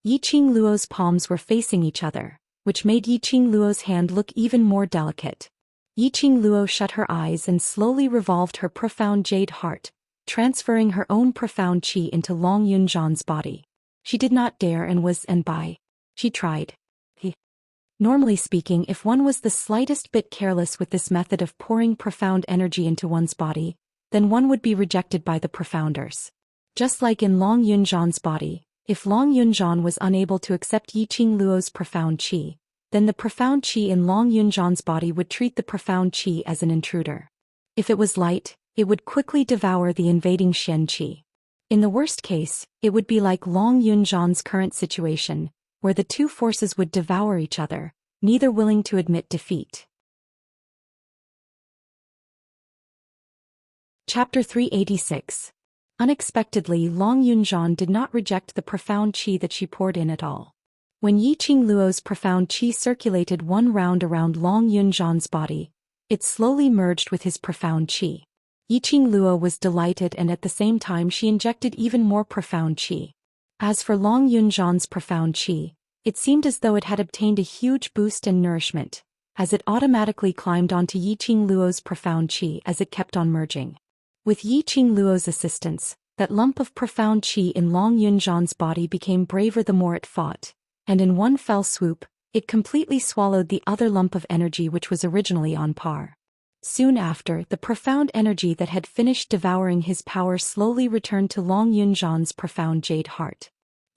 Yiqing Luo's palms were facing each other, which made Yiqing Luo's hand look even more delicate. Yiqing Luo shut her eyes and slowly revolved her profound jade heart, transferring her own profound qi into Long Yunzhan's body. She did not dare she tried. Normally speaking, if one was the slightest bit careless with this method of pouring profound energy into one's body, then one would be rejected by the profounders. Just like in Long Yunzhan's body, if Long Yunzhan was unable to accept Yiqing Luo's profound qi, then the profound qi in Long Yunzhan's body would treat the profound qi as an intruder. If it was light, it would quickly devour the invading Xian qi. In the worst case, it would be like Long Yunzhan's current situation, where the 2 forces would devour each other, neither willing to admit defeat. Chapter 386. Unexpectedly, Long Yunzhan did not reject the profound qi that she poured in at all. When Yiqing Luo's profound qi circulated one round around Long Yunzhan's body, it slowly merged with his profound qi. Yiqing Luo was delighted, and at the same time she injected even more profound qi. As for Long Yunzhan's profound qi, it seemed as though it had obtained a huge boost and nourishment, as it automatically climbed onto Yiqing Luo's profound qi as it kept on merging. With Yiqing Luo's assistance, that lump of profound qi in Long Yunzhan's body became braver the more it fought, and in one fell swoop, it completely swallowed the other lump of energy which was originally on par. Soon after, the profound energy that had finished devouring his power slowly returned to Long Yunzhan's profound jade heart.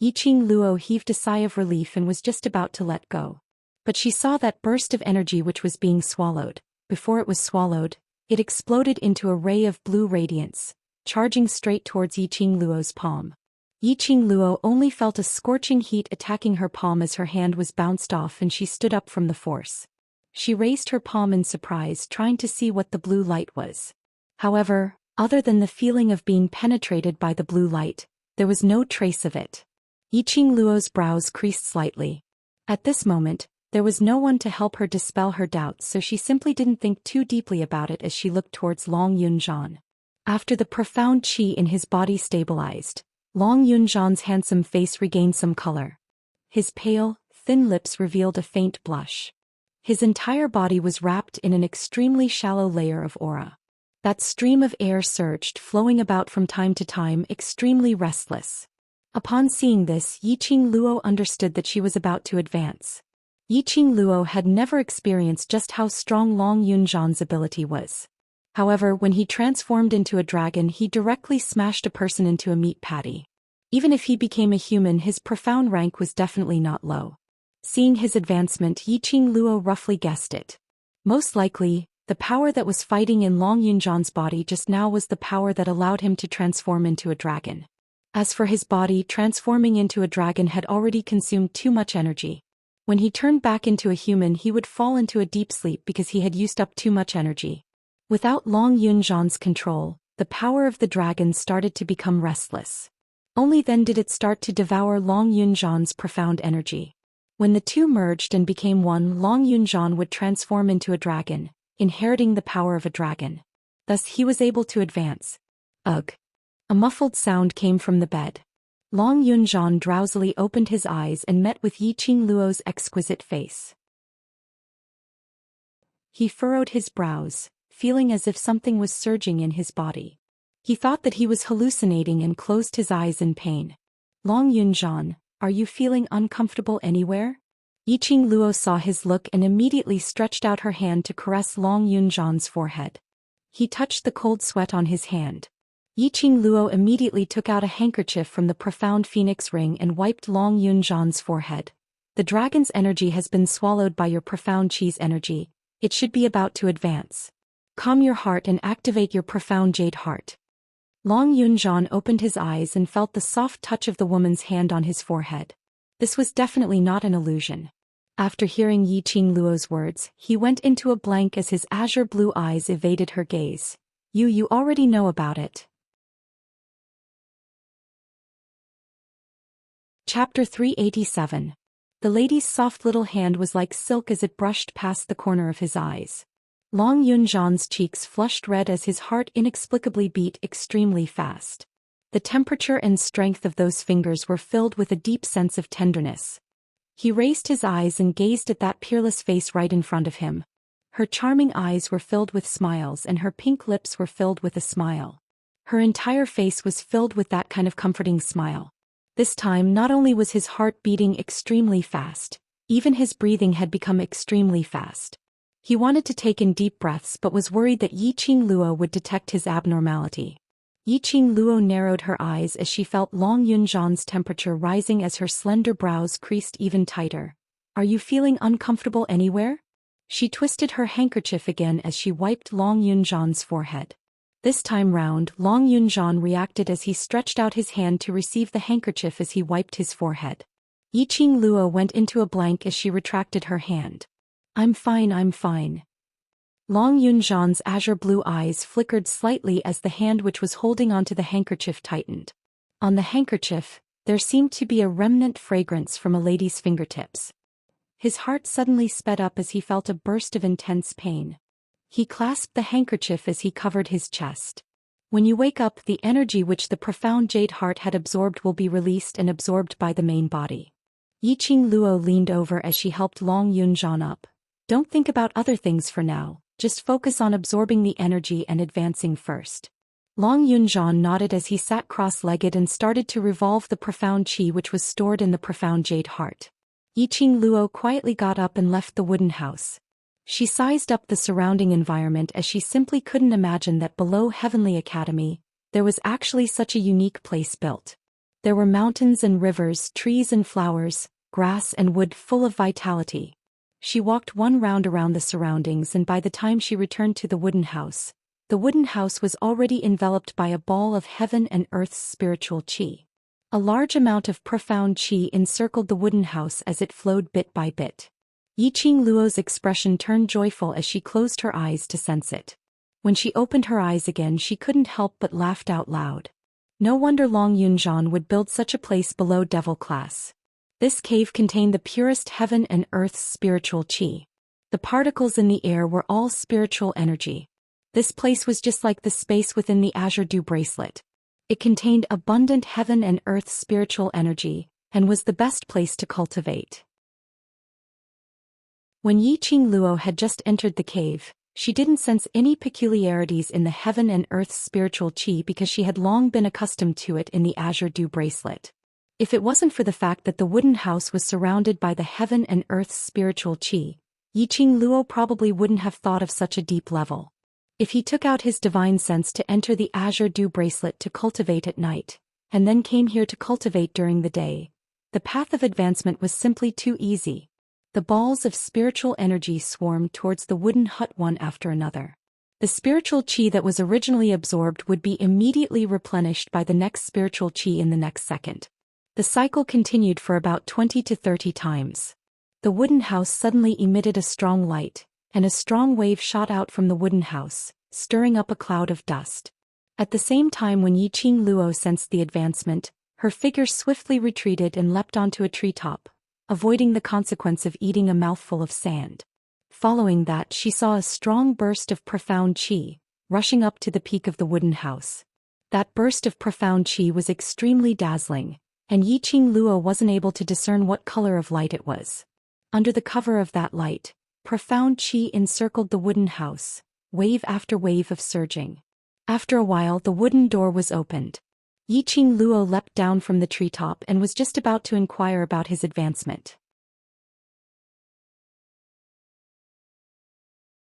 Yiqing Luo heaved a sigh of relief and was just about to let go. But she saw that burst of energy which was being swallowed. Before it was swallowed, it exploded into a ray of blue radiance, charging straight towards Yiqing Luo's palm. Yiqing Luo only felt a scorching heat attacking her palm as her hand was bounced off and she stood up from the force. She raised her palm in surprise, trying to see what the blue light was. However, other than the feeling of being penetrated by the blue light, there was no trace of it. Yiqing Luo's brows creased slightly. At this moment, there was no one to help her dispel her doubts, so she simply didn't think too deeply about it as she looked towards Long Yunzhan. After the profound qi in his body stabilized, Long Yunzhan's handsome face regained some color. His pale, thin lips revealed a faint blush. His entire body was wrapped in an extremely shallow layer of aura. That stream of air surged, flowing about from time to time, extremely restless. Upon seeing this, Yiqing Luo understood that she was about to advance. Yiqing Luo had never experienced just how strong Long Yunzhan's ability was. However, when he transformed into a dragon, he directly smashed a person into a meat patty. Even if he became a human, his profound rank was definitely not low. Seeing his advancement, Yiqing Luo roughly guessed it. Most likely, the power that was fighting in Long Yunzhan's body just now was the power that allowed him to transform into a dragon. As for his body, transforming into a dragon had already consumed too much energy. When he turned back into a human, he would fall into a deep sleep because he had used up too much energy. Without Long Yunzhan's control, the power of the dragon started to become restless. Only then did it start to devour Long Yunzhan's profound energy. When the two merged and became one, Long Yunzhan would transform into a dragon, inheriting the power of a dragon. Thus he was able to advance. Ugh! A muffled sound came from the bed. Long Yunzhan drowsily opened his eyes and met with Yiqing Luo's exquisite face. He furrowed his brows, feeling as if something was surging in his body. He thought that he was hallucinating and closed his eyes in pain. Long Yunzhan, are you feeling uncomfortable anywhere? Yiqing Luo saw his look and immediately stretched out her hand to caress Long Yunzhan's forehead. He touched the cold sweat on his hand. Yiqing Luo immediately took out a handkerchief from the profound phoenix ring and wiped Long Yunzhan's forehead. The dragon's energy has been swallowed by your profound qi's energy. It should be about to advance. Calm your heart and activate your profound jade heart. Long Yunzhan opened his eyes and felt the soft touch of the woman's hand on his forehead. This was definitely not an illusion. After hearing Yiqing Luo's words, he went into a blank as his azure blue eyes evaded her gaze. You already know about it. Chapter 387. The lady's soft little hand was like silk as it brushed past the corner of his eyes. Long Yunzhan's cheeks flushed red as his heart inexplicably beat extremely fast. The temperature and strength of those fingers were filled with a deep sense of tenderness. He raised his eyes and gazed at that peerless face right in front of him. Her charming eyes were filled with smiles and her pink lips were filled with a smile. Her entire face was filled with that kind of comforting smile. This time not only was his heart beating extremely fast, even his breathing had become extremely fast. He wanted to take in deep breaths but was worried that Yiqing Luo would detect his abnormality. Yiqing Luo narrowed her eyes as she felt Long Yunzhan's temperature rising as her slender brows creased even tighter. Are you feeling uncomfortable anywhere? She twisted her handkerchief again as she wiped Long Yunzhan's forehead. This time round, Long Yunzhan reacted as he stretched out his hand to receive the handkerchief as he wiped his forehead. Yiqing Luo went into a blank as she retracted her hand. I'm fine. Long Yunzhan's azure blue eyes flickered slightly as the hand which was holding onto the handkerchief tightened. On the handkerchief, there seemed to be a remnant fragrance from a lady's fingertips. His heart suddenly sped up as he felt a burst of intense pain. He clasped the handkerchief as he covered his chest. When you wake up, the energy which the profound jade heart had absorbed will be released and absorbed by the main body. Yiqing Luo leaned over as she helped Long Yunzhan up. Don't think about other things for now, just focus on absorbing the energy and advancing first. Long Yunzhan nodded as he sat cross-legged and started to revolve the profound qi which was stored in the profound jade heart. Yiqing Luo quietly got up and left the wooden house. She sized up the surrounding environment as she simply couldn't imagine that below Heavenly Academy, there was actually such a unique place built. There were mountains and rivers, trees and flowers, grass and wood full of vitality. She walked one round around the surroundings, and by the time she returned to the wooden house was already enveloped by a ball of heaven and earth's spiritual qi. A large amount of profound qi encircled the wooden house as it flowed bit by bit. Yiqing Luo's expression turned joyful as she closed her eyes to sense it. When she opened her eyes again, she couldn't help but laughed out loud. No wonder Long Yunzhan would build such a place below devil class. This cave contained the purest heaven and earth's spiritual qi. The particles in the air were all spiritual energy. This place was just like the space within the Azure Dew bracelet. It contained abundant heaven and earth spiritual energy, and was the best place to cultivate. When Yiqing Luo had just entered the cave, she didn't sense any peculiarities in the heaven and earth's spiritual qi because she had long been accustomed to it in the Azure Dew bracelet. If it wasn't for the fact that the wooden house was surrounded by the heaven and earth's spiritual qi, Yiqing Luo probably wouldn't have thought of such a deep level. If he took out his divine sense to enter the Azure Dew bracelet to cultivate at night, and then came here to cultivate during the day, the path of advancement was simply too easy. The balls of spiritual energy swarmed towards the wooden hut one after another. The spiritual qi that was originally absorbed would be immediately replenished by the next spiritual qi in the next second. The cycle continued for about 20 to 30 times. The wooden house suddenly emitted a strong light, and a strong wave shot out from the wooden house, stirring up a cloud of dust. At the same time, when Yiqing Luo sensed the advancement, her figure swiftly retreated and leapt onto a treetop, avoiding the consequence of eating a mouthful of sand. Following that, she saw a strong burst of profound qi, rushing up to the peak of the wooden house. That burst of profound qi was extremely dazzling, and Yiqing Luo wasn't able to discern what color of light it was. Under the cover of that light, profound qi encircled the wooden house, wave after wave of surging. After a while, the wooden door was opened. Yiqing Luo leapt down from the treetop and was just about to inquire about his advancement.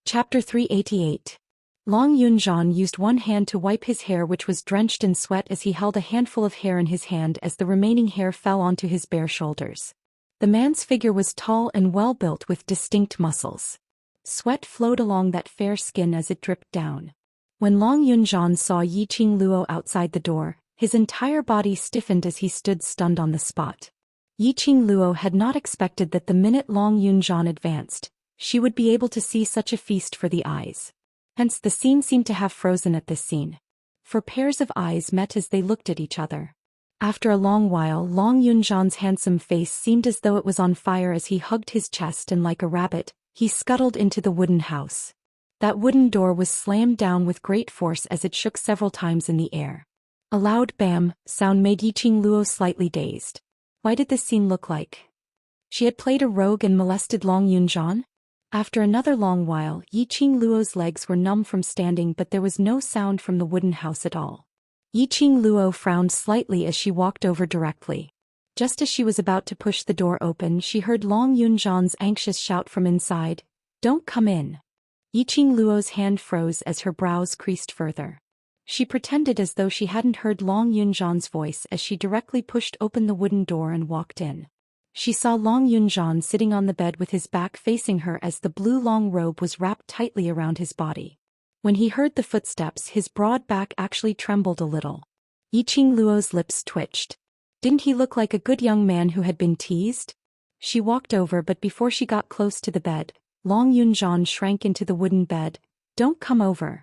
Chapter 388. Long Yunzhan used one hand to wipe his hair, which was drenched in sweat, as he held a handful of hair in his hand as the remaining hair fell onto his bare shoulders. The man's figure was tall and well-built with distinct muscles. Sweat flowed along that fair skin as it dripped down. When Long Yunzhan saw Yiqing Luo outside the door, his entire body stiffened as he stood stunned on the spot. Yiqing Luo had not expected that the minute Long Yunzhan advanced, she would be able to see such a feast for the eyes. Hence the scene seemed to have frozen at this scene. For pairs of eyes met as they looked at each other. After a long while, Long Yunzhan's handsome face seemed as though it was on fire as he hugged his chest, and like a rabbit, he scuttled into the wooden house. That wooden door was slammed down with great force as it shook several times in the air. A loud bam sound made Yiqing Luo slightly dazed. Why did this scene look like she had played a rogue and molested Long Yunzhan? After another long while, Yiqing Luo's legs were numb from standing, but there was no sound from the wooden house at all. Yiqing Luo frowned slightly as she walked over directly. Just as she was about to push the door open, she heard Long Yunzhan's anxious shout from inside, "Don't come in." Yiqing Luo's hand froze as her brows creased further. She pretended as though she hadn't heard Long Yunzhan's voice as she directly pushed open the wooden door and walked in. She saw Long Yunzhan sitting on the bed with his back facing her as the blue long robe was wrapped tightly around his body. When he heard the footsteps, his broad back actually trembled a little. Yiqing Luo's lips twitched. Didn't he look like a good young man who had been teased? She walked over, but before she got close to the bed, Long Yunzhan shrank into the wooden bed. Don't come over.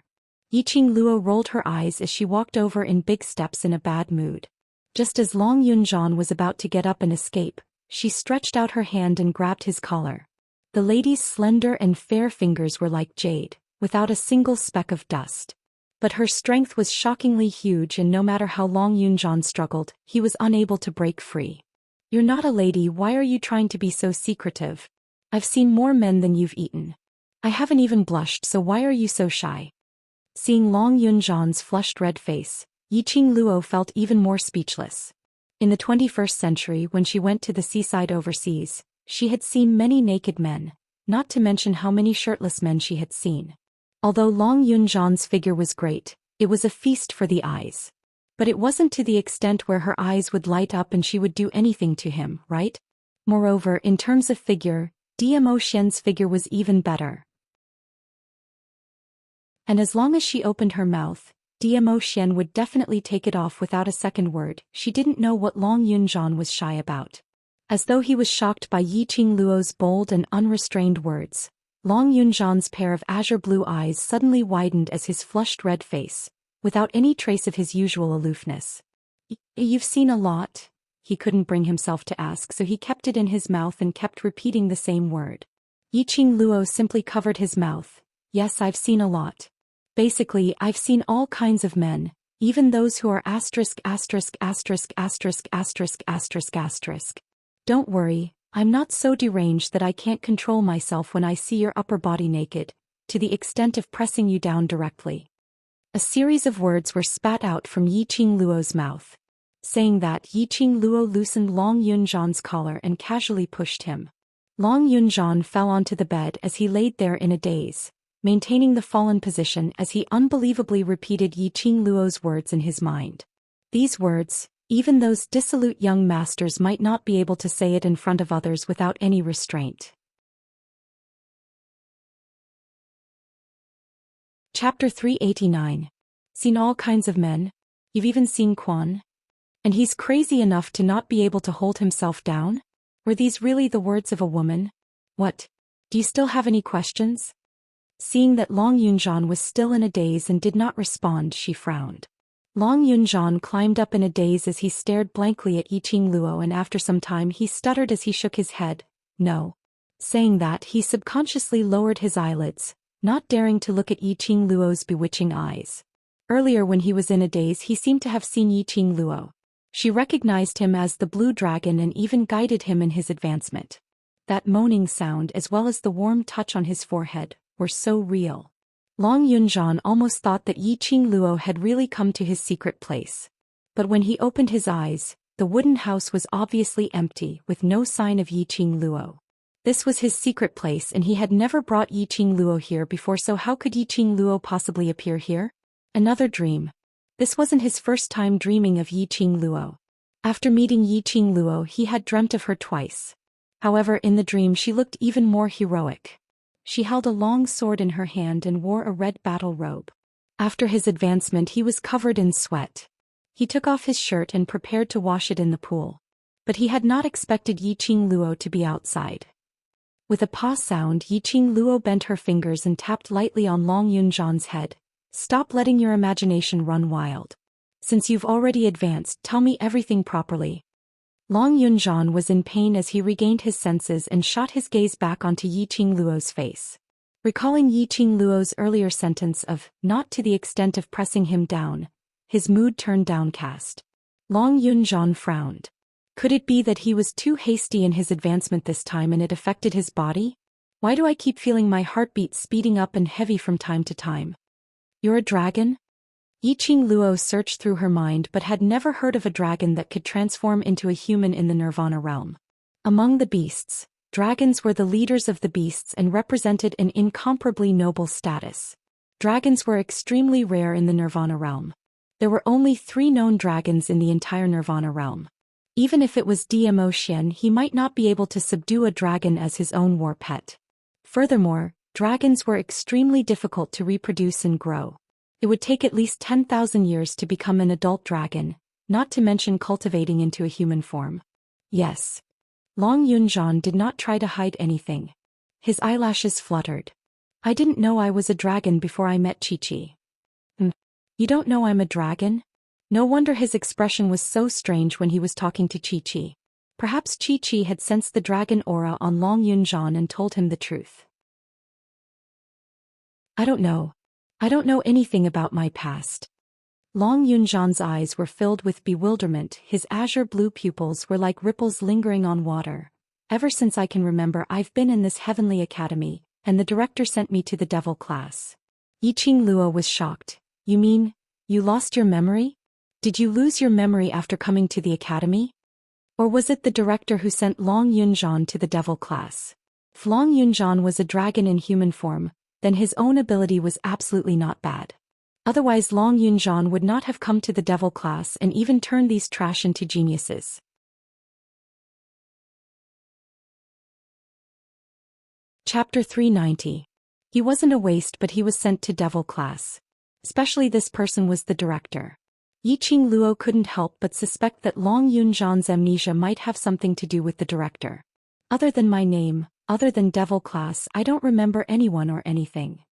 Yiqing Luo rolled her eyes as she walked over in big steps in a bad mood. Just as Long Yunzhan was about to get up and escape, she stretched out her hand and grabbed his collar. The lady's slender and fair fingers were like jade, without a single speck of dust. But her strength was shockingly huge, and no matter how Long Yunzhan struggled, he was unable to break free. You're not a lady, why are you trying to be so secretive? I've seen more men than you've eaten. I haven't even blushed, so why are you so shy? Seeing Long Yunzhan's flushed red face, Yiqing Luo felt even more speechless. In the 21st century, when she went to the seaside overseas, she had seen many naked men, not to mention how many shirtless men she had seen. Although Long Yunzhan's figure was great, it was a feast for the eyes. But it wasn't to the extent where her eyes would light up and she would do anything to him, right? Moreover, in terms of figure, Zhou Xian's figure was even better. And as long as she opened her mouth, Zhou Xian would definitely take it off without a second word. She didn't know what Long Yunzhan was shy about. As though he was shocked by Yiqing Luo's bold and unrestrained words, Long Yunzhan's pair of azure blue eyes suddenly widened as his flushed red face, without any trace of his usual aloofness. You've seen a lot? He couldn't bring himself to ask, so he kept it in his mouth and kept repeating the same word. Yiqing Luo simply covered his mouth. Yes, I've seen a lot. Basically, I've seen all kinds of men, even those who are asterisk asterisk asterisk asterisk asterisk asterisk asterisk. Don't worry, I'm not so deranged that I can't control myself when I see your upper body naked, to the extent of pressing you down directly. A series of words were spat out from Yiqing Luo's mouth. Saying that, Yiqing Luo loosened Long Yunzhan's collar and casually pushed him. Long Yunzhan fell onto the bed as he laid there in a daze, maintaining the fallen position as he unbelievably repeated Yiqing Luo's words in his mind. These words, even those dissolute young masters might not be able to say it in front of others without any restraint. Chapter 389. Seen all kinds of men? You've even seen Quan? And he's crazy enough to not be able to hold himself down? Were these really the words of a woman? What? Do you still have any questions? Seeing that Long Yunzhan was still in a daze and did not respond, she frowned. Long Yunzhan climbed up in a daze as he stared blankly at Yiqing Luo, and after some time he stuttered as he shook his head. No. Saying that, he subconsciously lowered his eyelids, not daring to look at Yiqing Luo's bewitching eyes. Earlier when he was in a daze he seemed to have seen Yiqing Luo. She recognized him as the Blue Dragon and even guided him in his advancement. That moaning sound as well as the warm touch on his forehead were so real. Long Yunzhan almost thought that Yiqing Luo had really come to his secret place. But when he opened his eyes, the wooden house was obviously empty, with no sign of Yiqing Luo. This was his secret place and he had never brought Yiqing Luo here before, so how could Yiqing Luo possibly appear here? Another dream. This wasn't his first time dreaming of Yiqing Luo. After meeting Yiqing Luo he had dreamt of her twice. However, in the dream she looked even more heroic. She held a long sword in her hand and wore a red battle robe. After his advancement he was covered in sweat. He took off his shirt and prepared to wash it in the pool. But he had not expected Yiqing Luo to be outside. With a paw sound, Yiqing Luo bent her fingers and tapped lightly on Long Yunzhan's head. Stop letting your imagination run wild. Since you've already advanced, tell me everything properly. Long Yunzhan was in pain as he regained his senses and shot his gaze back onto Yiqing Luo's face. Recalling Yiqing Luo's earlier sentence of, not to the extent of pressing him down, his mood turned downcast. Long Yunzhan frowned. Could it be that he was too hasty in his advancement this time and it affected his body? Why do I keep feeling my heartbeat speeding up and heavy from time to time? You're a dragon? Yiqing Luo searched through her mind but had never heard of a dragon that could transform into a human in the Nirvana realm. Among the beasts, dragons were the leaders of the beasts and represented an incomparably noble status. Dragons were extremely rare in the Nirvana realm. There were only 3 known dragons in the entire Nirvana realm. Even if it was Zhou Xian, he might not be able to subdue a dragon as his own war pet. Furthermore, dragons were extremely difficult to reproduce and grow. It would take at least 10,000 years to become an adult dragon, not to mention cultivating into a human form. Yes. Long Yunzhan did not try to hide anything. His eyelashes fluttered. I didn't know I was a dragon before I met Chi-Chi. You don't know I'm a dragon? No wonder his expression was so strange when he was talking to Chi-Chi. Perhaps Chi-Chi had sensed the dragon aura on Long Yunzhan and told him the truth. I don't know. I don't know anything about my past. Long Yunzhan's eyes were filled with bewilderment. His azure blue pupils were like ripples lingering on water. Ever since I can remember, I've been in this heavenly academy, and the director sent me to the devil class. Yiqing Luo was shocked. You mean, you lost your memory? Did you lose your memory after coming to the academy? Or was it the director who sent Long Yunzhan to the devil class? If Long Yunzhan was a dragon in human form, then his own ability was absolutely not bad. Otherwise Long Yunzhan would not have come to the devil class and even turned these trash into geniuses. Chapter 390. He wasn't a waste, but he was sent to devil class. Especially this person was the director. Yiqing Luo couldn't help but suspect that Long Yunzhan's amnesia might have something to do with the director. Other than my name, other than devil class, I don't remember anyone or anything.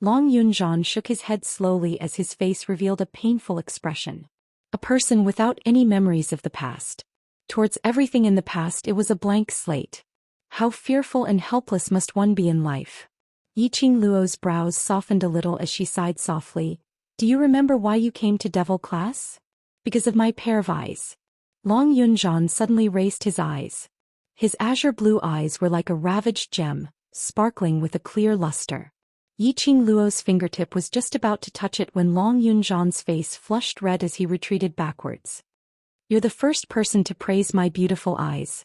Long Yunzhan shook his head slowly as his face revealed a painful expression. A person without any memories of the past. Towards everything in the past it was a blank slate. How fearful and helpless must one be in life? Yiqing Luo's brows softened a little as she sighed softly. Do you remember why you came to devil class? Because of my pair of eyes. Long Yunzhan suddenly raised his eyes. His azure blue eyes were like a ravaged gem, sparkling with a clear luster. Yiqing Luo's fingertip was just about to touch it when Long Yunzhan's face flushed red as he retreated backwards. You're the first person to praise my beautiful eyes.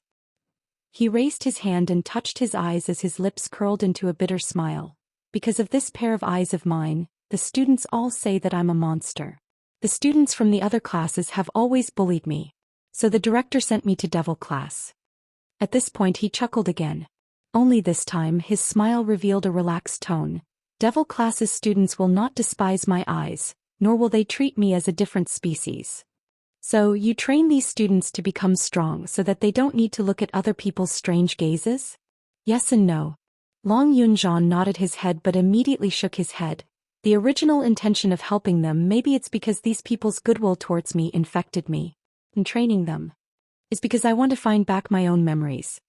He raised his hand and touched his eyes as his lips curled into a bitter smile. Because of this pair of eyes of mine, the students all say that I'm a monster. The students from the other classes have always bullied me. So the director sent me to devil class. At this point he chuckled again. Only this time his smile revealed a relaxed tone. Devil class's students will not despise my eyes, nor will they treat me as a different species. So you train these students to become strong so that they don't need to look at other people's strange gazes? Yes and no. Long Yunzhan nodded his head but immediately shook his head. The original intention of helping them, maybe it's because these people's goodwill towards me infected me. And training them is because I want to find back my own memories.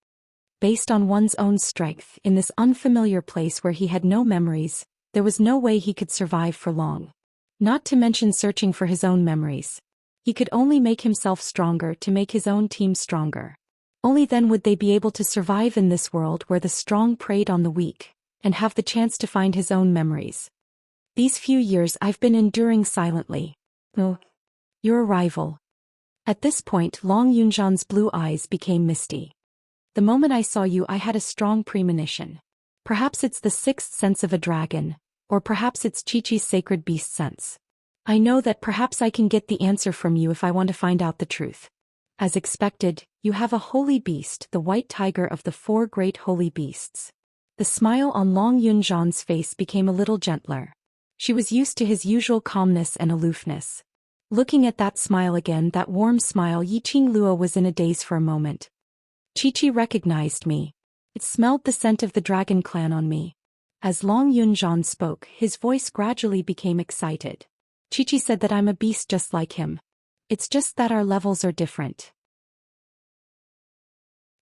Based on one's own strength, in this unfamiliar place where he had no memories, there was no way he could survive for long. Not to mention searching for his own memories. He could only make himself stronger to make his own team stronger. Only then would they be able to survive in this world where the strong preyed on the weak, and have the chance to find his own memories. These few years I've been enduring silently. Oh, your arrival. At this point Long Yunzhan's blue eyes became misty. The moment I saw you I had a strong premonition. Perhaps it's the sixth sense of a dragon, or perhaps it's Chi-Chi's sacred beast sense. I know that perhaps I can get the answer from you if I want to find out the truth. As expected, you have a holy beast, the white tiger of the four great holy beasts. The smile on Long Yunzhan's face became a little gentler. She was used to his usual calmness and aloofness. Looking at that smile again, that warm smile, Yiqing Luo was in a daze for a moment. Chi-Chi recognized me. It smelled the scent of the dragon clan on me. As Long Yunzhan spoke, his voice gradually became excited. Chi-Chi said that I'm a beast just like him. It's just that our levels are different.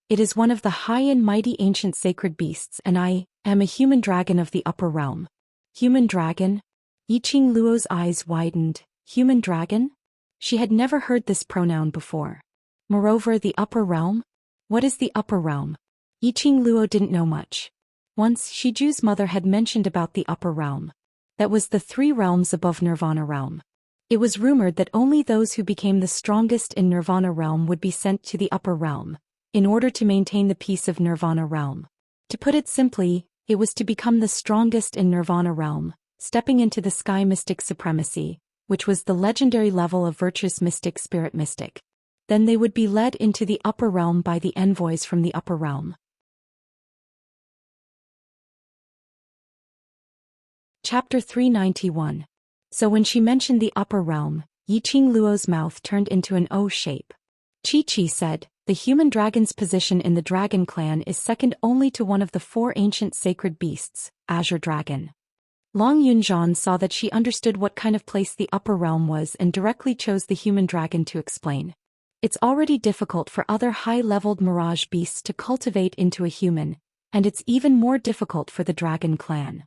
It is one of the high and mighty ancient sacred beasts, and I am a human dragon of the upper realm. Human dragon? Yiqing Luo's eyes widened. Human dragon? She had never heard this pronoun before. Moreover, the upper realm? What is the upper realm? Yiqing Luo didn't know much. Once, Shiju's mother had mentioned about the upper realm. That was the 3 realms above Nirvana realm. It was rumored that only those who became the strongest in Nirvana realm would be sent to the upper realm, in order to maintain the peace of Nirvana realm. To put it simply, it was to become the strongest in Nirvana realm, stepping into the sky mystic supremacy, which was the legendary level of virtuous mystic spirit mystic. Then they would be led into the upper realm by the envoys from the upper realm. Chapter 391. So when she mentioned the upper realm, Yiqing Luo's mouth turned into an O shape. Chi-Chi said, The human dragon's position in the dragon clan is second only to one of the 4 ancient sacred beasts, Azure Dragon. Long Yunzhan saw that she understood what kind of place the upper realm was and directly chose the human dragon to explain. It's already difficult for other high-leveled mirage beasts to cultivate into a human, and it's even more difficult for the dragon clan.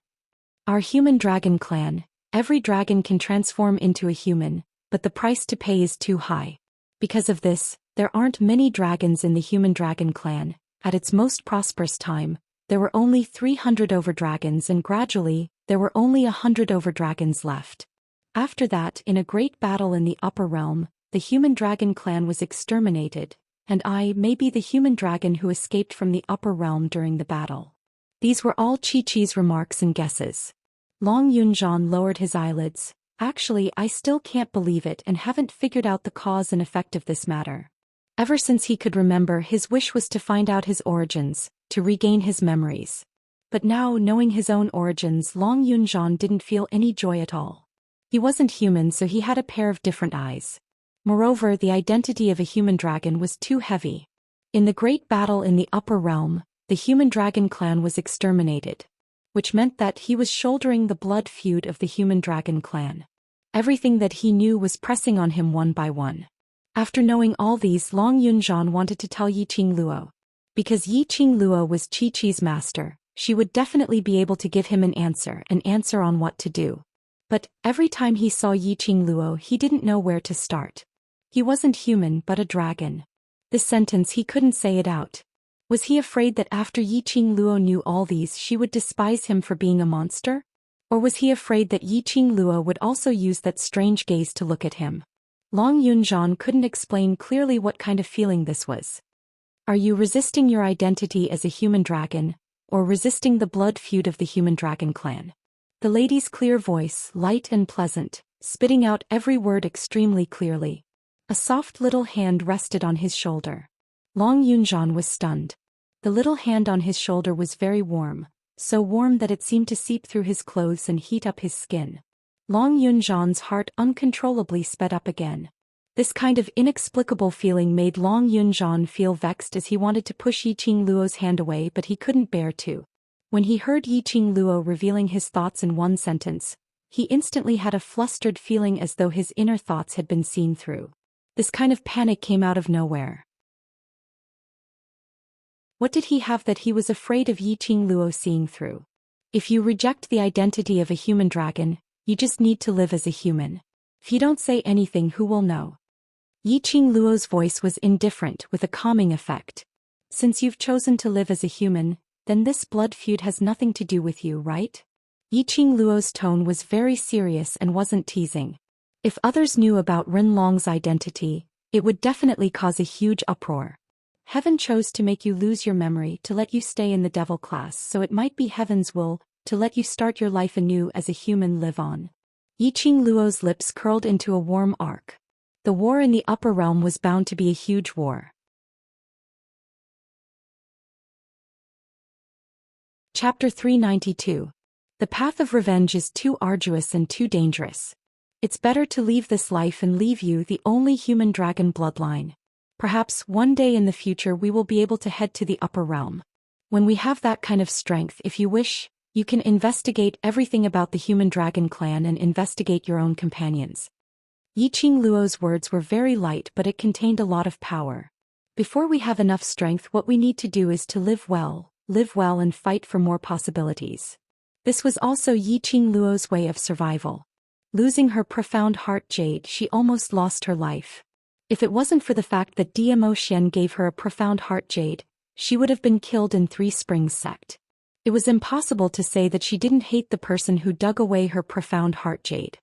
Our human dragon clan, every dragon can transform into a human, but the price to pay is too high. Because of this, there aren't many dragons in the human dragon clan. At its most prosperous time, there were only 300 overdragons, and gradually, there were only 100 overdragons left. After that, in a great battle in the upper realm, the human dragon clan was exterminated, and I may be the human dragon who escaped from the upper realm during the battle. These were all Chi-Chi's remarks and guesses. Long Yunzhan lowered his eyelids. Actually, I still can't believe it and haven't figured out the cause and effect of this matter. Ever since he could remember, his wish was to find out his origins, to regain his memories. But now, knowing his own origins, Long Yunzhan didn't feel any joy at all. He wasn't human, so he had a pair of different eyes. Moreover, the identity of a human dragon was too heavy. In the great battle in the upper realm, the human dragon clan was exterminated, which meant that he was shouldering the blood feud of the human dragon clan. Everything that he knew was pressing on him one by one. After knowing all these, Long Yunzhan wanted to tell Yiqing Luo. Because Yiqing Luo was Chi-Chi's master, she would definitely be able to give him an answer on what to do. But, every time he saw Yiqing Luo, he didn't know where to start. He wasn't human but a dragon. This sentence, he couldn't say it out. Was he afraid that after Yiqing Luo knew all these, she would despise him for being a monster? Or was he afraid that Yiqing Luo would also use that strange gaze to look at him? Long Yunzhan couldn't explain clearly what kind of feeling this was. Are you resisting your identity as a human dragon, or resisting the blood feud of the human dragon clan? The lady's clear voice, light and pleasant, spitting out every word extremely clearly. A soft little hand rested on his shoulder. Long Yunzhan was stunned. The little hand on his shoulder was very warm, so warm that it seemed to seep through his clothes and heat up his skin. Long Yunzhan's heart uncontrollably sped up again. This kind of inexplicable feeling made Long Yunzhan feel vexed as he wanted to push Yiqing Luo's hand away, but he couldn't bear to. When he heard Yiqing Luo revealing his thoughts in one sentence, he instantly had a flustered feeling as though his inner thoughts had been seen through. This kind of panic came out of nowhere. What did he have that he was afraid of Yiqing Luo seeing through? If you reject the identity of a human dragon, you just need to live as a human. If you don't say anything, who will know? Yiqing Luo's voice was indifferent with a calming effect. Since you've chosen to live as a human, then this blood feud has nothing to do with you, right? Yiqing Luo's tone was very serious and wasn't teasing. If others knew about Rinlong's identity, it would definitely cause a huge uproar. Heaven chose to make you lose your memory to let you stay in the devil class, so it might be heaven's will to let you start your life anew as a human. Live on. Yiqing Luo's lips curled into a warm arc. The war in the upper realm was bound to be a huge war. Chapter 392. The path of revenge is too arduous and too dangerous. It's better to leave this life and leave you the only human dragon bloodline. Perhaps one day in the future we will be able to head to the upper realm. When we have that kind of strength, if you wish, you can investigate everything about the human dragon clan and investigate your own companions. Yiqing Luo's words were very light, but it contained a lot of power. Before we have enough strength, what we need to do is to live well and fight for more possibilities. This was also Yiqing Luo's way of survival. Losing her profound heart jade, she almost lost her life. If it wasn't for the fact that Zhou Xian gave her a profound heart jade, she would have been killed in Three Springs sect. It was impossible to say that she didn't hate the person who dug away her profound heart jade.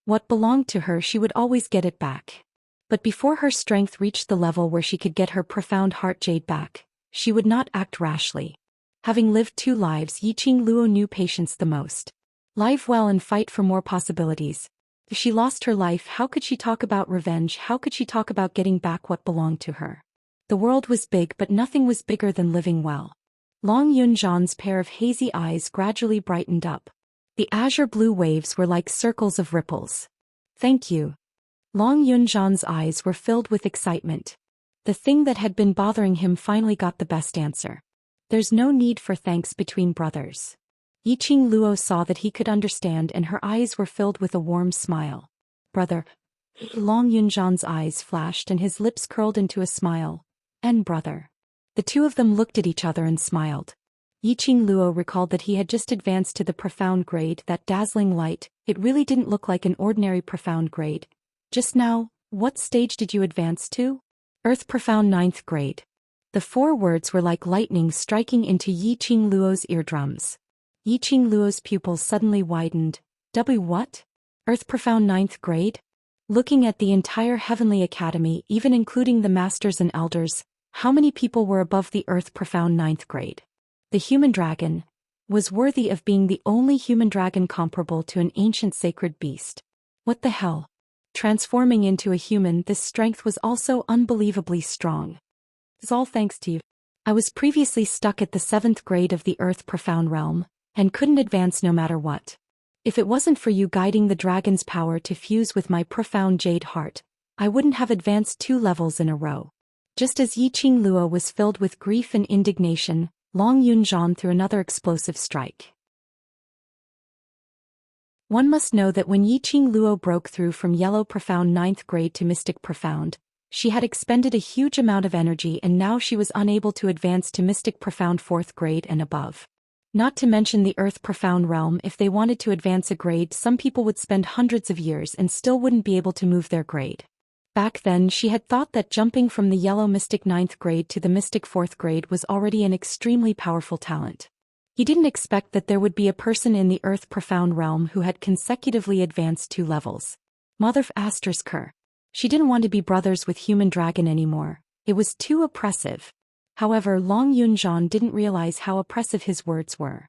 What belonged to her, she would always get it back. But before her strength reached the level where she could get her profound heart jade back, she would not act rashly. Having lived 2 lives, Yiqing Luo knew patience the most. Live well and fight for more possibilities. If she lost her life, how could she talk about revenge? How could she talk about getting back what belonged to her? The world was big, but nothing was bigger than living well. Long Yunzhan's pair of hazy eyes gradually brightened up. The azure blue waves were like circles of ripples. Thank you. Long Yunzhan's eyes were filled with excitement. The thing that had been bothering him finally got the best answer. There's no need for thanks between brothers. Yiqing Luo saw that he could understand and her eyes were filled with a warm smile. Brother. Long Yunzhan's eyes flashed and his lips curled into a smile. And brother. The two of them looked at each other and smiled. Yiqing Luo recalled that he had just advanced to the profound grade, that dazzling light. It really didn't look like an ordinary profound grade. Just now, what stage did you advance to? Earth Profound 9th grade. The 4 words were like lightning striking into Yiqing Luo's eardrums. Yiqing Luo's pupils suddenly widened. What? Earth Profound 9th grade? Looking at the entire Heavenly Academy, even including the Masters and Elders, how many people were above the Earth Profound 9th grade? The human dragon was worthy of being the only human dragon comparable to an ancient sacred beast. What the hell? Transforming into a human, this strength was also unbelievably strong. It's all thanks to you. I was previously stuck at the 7th grade of the Earth Profound realm, and couldn't advance no matter what. If it wasn't for you guiding the dragon's power to fuse with my profound jade heart, I wouldn't have advanced 2 levels in a row. Just as Yiqing Luo was filled with grief and indignation, Long Yunzhan threw another explosive strike. One must know that when Yiqing Luo broke through from Yellow Profound 9th grade to Mystic Profound, she had expended a huge amount of energy and now she was unable to advance to Mystic Profound 4th grade and above. Not to mention the Earth Profound realm, if they wanted to advance a grade, some people would spend hundreds of years and still wouldn't be able to move their grade. Back then she had thought that jumping from the Yellow Mystic 9th grade to the Mystic 4th grade was already an extremely powerful talent. He didn't expect that there would be a person in the Earth Profound realm who had consecutively advanced 2 levels. Mother Kerr. She didn't want to be brothers with Human Dragon anymore. It was too oppressive. However, Long Yunzhan didn't realize how oppressive his words were.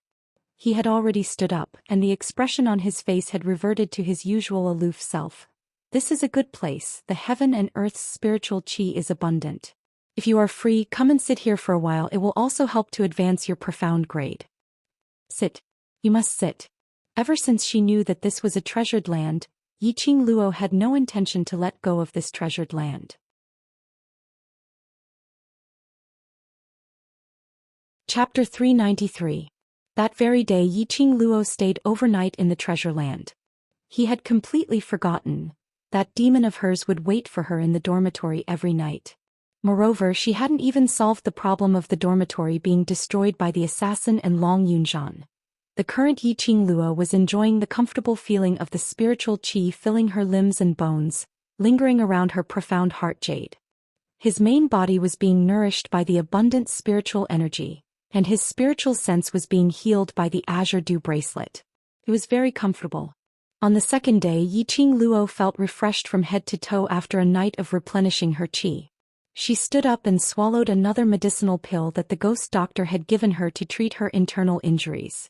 He had already stood up, and the expression on his face had reverted to his usual aloof self. This is a good place, the heaven and earth's spiritual chi is abundant. If you are free, come and sit here for a while, it will also help to advance your profound grade. Sit. You must sit. Ever since she knew that this was a treasured land, Yiqing Luo had no intention to let go of this treasured land. Chapter 393. That very day Yiqing Luo stayed overnight in the treasure land. He had completely forgotten that demon of hers would wait for her in the dormitory every night. Moreover, she hadn't even solved the problem of the dormitory being destroyed by the assassin and Long Yunzhan. The current Yiqing Luo was enjoying the comfortable feeling of the spiritual qi filling her limbs and bones, lingering around her profound heart jade. His main body was being nourished by the abundant spiritual energy, and his spiritual sense was being healed by the azure dew bracelet. It was very comfortable. On the second day, Yiqing Luo felt refreshed from head to toe after a night of replenishing her qi. She stood up and swallowed another medicinal pill that the ghost doctor had given her to treat her internal injuries.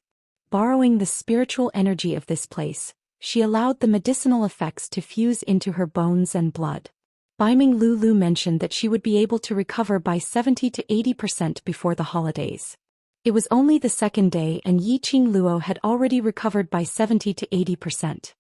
Borrowing the spiritual energy of this place, she allowed the medicinal effects to fuse into her bones and blood. Biming Lulu mentioned that she would be able to recover by 70 to 80% before the holidays. It was only the second day and Yiqing Luo had already recovered by 70 to 80%.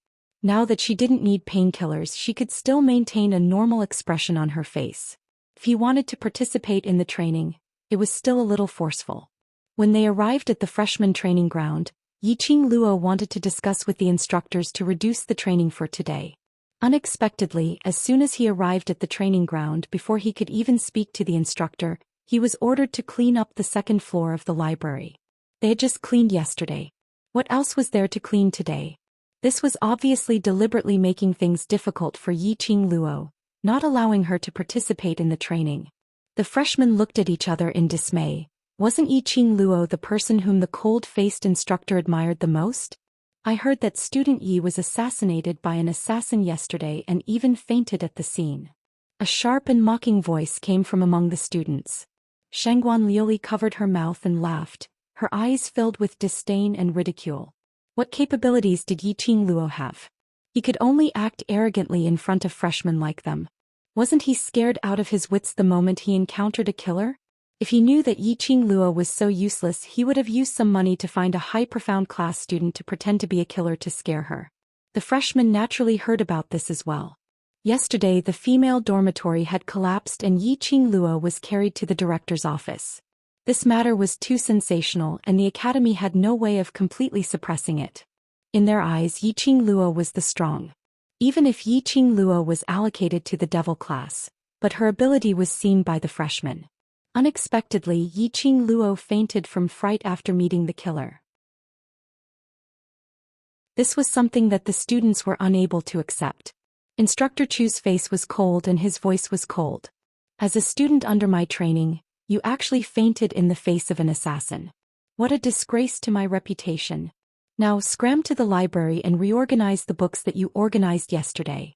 Now that she didn't need painkillers, she could still maintain a normal expression on her face. If he wanted to participate in the training, it was still a little forceful. When they arrived at the freshman training ground, Yiqing Luo wanted to discuss with the instructors to reduce the training for today. Unexpectedly, as soon as he arrived at the training ground, before he could even speak to the instructor, he was ordered to clean up the second floor of the library. They had just cleaned yesterday. What else was there to clean today? This was obviously deliberately making things difficult for Yiqing Luo, not allowing her to participate in the training. The freshmen looked at each other in dismay. Wasn't Yiqing Luo the person whom the cold-faced instructor admired the most? I heard that student Yi was assassinated by an assassin yesterday and even fainted at the scene. A sharp and mocking voice came from among the students. Shangguan Liuli covered her mouth and laughed, her eyes filled with disdain and ridicule. What capabilities did Yiqing Luo have? He could only act arrogantly in front of freshmen like them. Wasn't he scared out of his wits the moment he encountered a killer? If he knew that Yiqing Luo was so useless, he would have used some money to find a high-profound class student to pretend to be a killer to scare her. The freshmen naturally heard about this as well. Yesterday the female dormitory had collapsed and Yiqing Luo was carried to the director's office. This matter was too sensational and the academy had no way of completely suppressing it. In their eyes Yiqing Luo was the strong. Even if Yiqing Luo was allocated to the devil class, but her ability was seen by the freshmen. Unexpectedly Yiqing Luo fainted from fright after meeting the killer. This was something that the students were unable to accept. Instructor Chu's face was cold and his voice was cold. As a student under my training, you actually fainted in the face of an assassin. What a disgrace to my reputation. Now scram to the library and reorganize the books that you organized yesterday.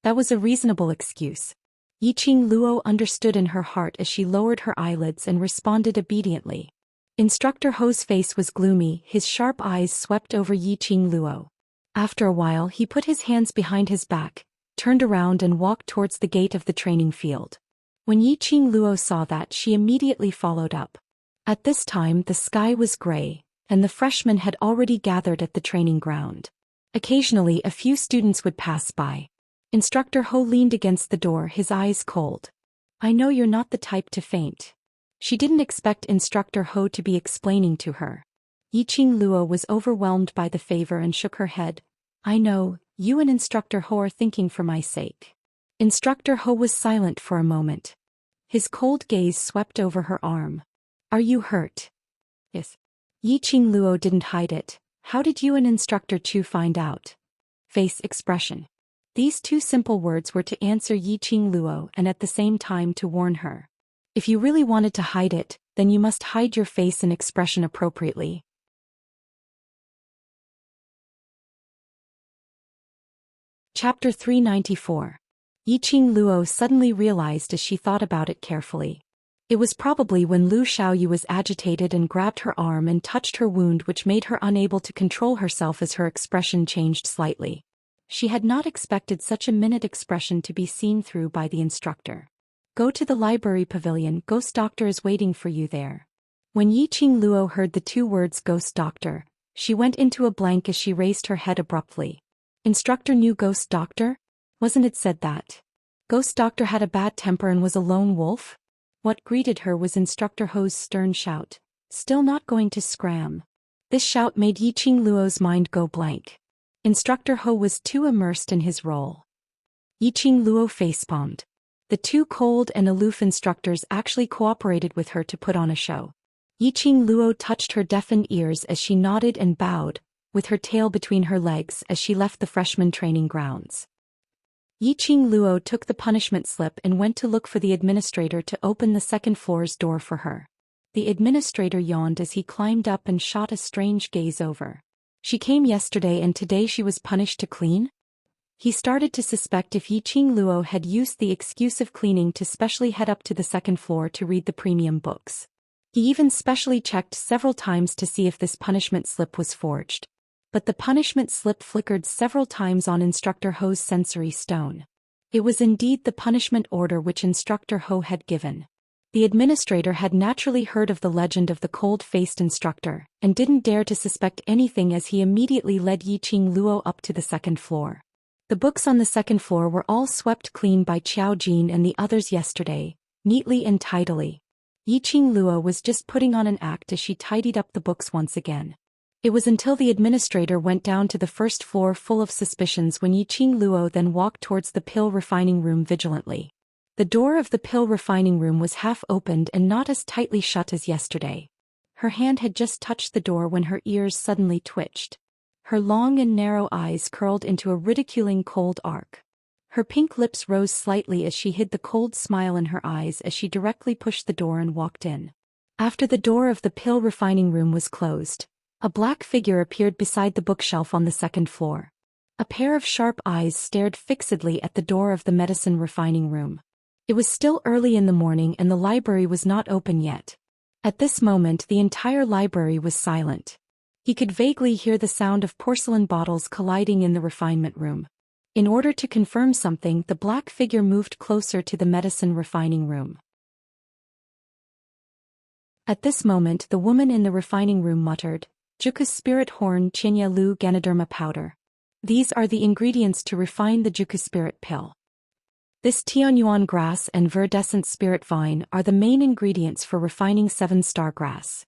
That was a reasonable excuse. Yiqing Luo understood in her heart as she lowered her eyelids and responded obediently. Instructor Ho's face was gloomy, his sharp eyes swept over Yiqing Luo. After a while he put his hands behind his back, turned around and walked towards the gate of the training field. When Yiqing Luo saw that, she immediately followed up. At this time the sky was gray, and the freshmen had already gathered at the training ground. Occasionally a few students would pass by. Instructor Ho leaned against the door, his eyes cold. I know you're not the type to faint. She didn't expect Instructor Ho to be explaining to her. Yiqing Luo was overwhelmed by the favor and shook her head. I know, you and Instructor Ho are thinking for my sake. Instructor Ho was silent for a moment. His cold gaze swept over her arm. Are you hurt? Yes. Yiqing Luo didn't hide it. How did you and Instructor Chu find out? Face expression. These two simple words were to answer Yiqing Luo and at the same time to warn her. If you really wanted to hide it, then you must hide your face and expression appropriately. Chapter 394. Yiqing Luo suddenly realized as she thought about it carefully. It was probably when Lu Xiaoyu was agitated and grabbed her arm and touched her wound which made her unable to control herself as her expression changed slightly. She had not expected such a minute expression to be seen through by the instructor. Go to the library pavilion, Ghost Doctor is waiting for you there. When Yiqing Luo heard the two words Ghost Doctor, she went into a blank as she raised her head abruptly. Instructor knew Ghost Doctor? Wasn't it said that Ghost Doctor had a bad temper and was a lone wolf? What greeted her was Instructor Ho's stern shout. Still not going to scram. This shout made Yiqing Luo's mind go blank. Instructor Ho was too immersed in his role. Yiqing Luo facepalmed. The two cold and aloof instructors actually cooperated with her to put on a show. Yiqing Luo touched her deafened ears as she nodded and bowed, with her tail between her legs as she left the freshman training grounds. Yiqing Luo took the punishment slip and went to look for the administrator to open the second floor's door for her. The administrator yawned as he climbed up and shot a strange gaze over. She came yesterday and today she was punished to clean? He started to suspect if Yiqing Luo had used the excuse of cleaning to specially head up to the second floor to read the premium books. He even specially checked several times to see if this punishment slip was forged. But the punishment slip flickered several times on Instructor Ho's sensory stone. It was indeed the punishment order which Instructor Ho had given. The administrator had naturally heard of the legend of the cold-faced instructor, and didn't dare to suspect anything as he immediately led Yiqing Luo up to the second floor. The books on the second floor were all swept clean by Qiao Jin and the others yesterday, neatly and tidily. Yiqing Luo was just putting on an act as she tidied up the books once again. It was until the administrator went down to the first floor full of suspicions when Yiqing Luo then walked towards the pill refining room vigilantly. The door of the pill refining room was half opened and not as tightly shut as yesterday. Her hand had just touched the door when her ears suddenly twitched. Her long and narrow eyes curled into a ridiculing cold arc. Her pink lips rose slightly as she hid the cold smile in her eyes as she directly pushed the door and walked in. After the door of the pill refining room was closed, a black figure appeared beside the bookshelf on the second floor. A pair of sharp eyes stared fixedly at the door of the medicine refining room. It was still early in the morning and the library was not open yet. At this moment the entire library was silent. He could vaguely hear the sound of porcelain bottles colliding in the refinement room. In order to confirm something, the black figure moved closer to the medicine refining room. At this moment the woman in the refining room muttered, Juku's spirit horn Chinya Lu Ganoderma powder. These are the ingredients to refine the Juku spirit pill. This Tianyuan grass and viridescent spirit vine are the main ingredients for refining 7-star grass.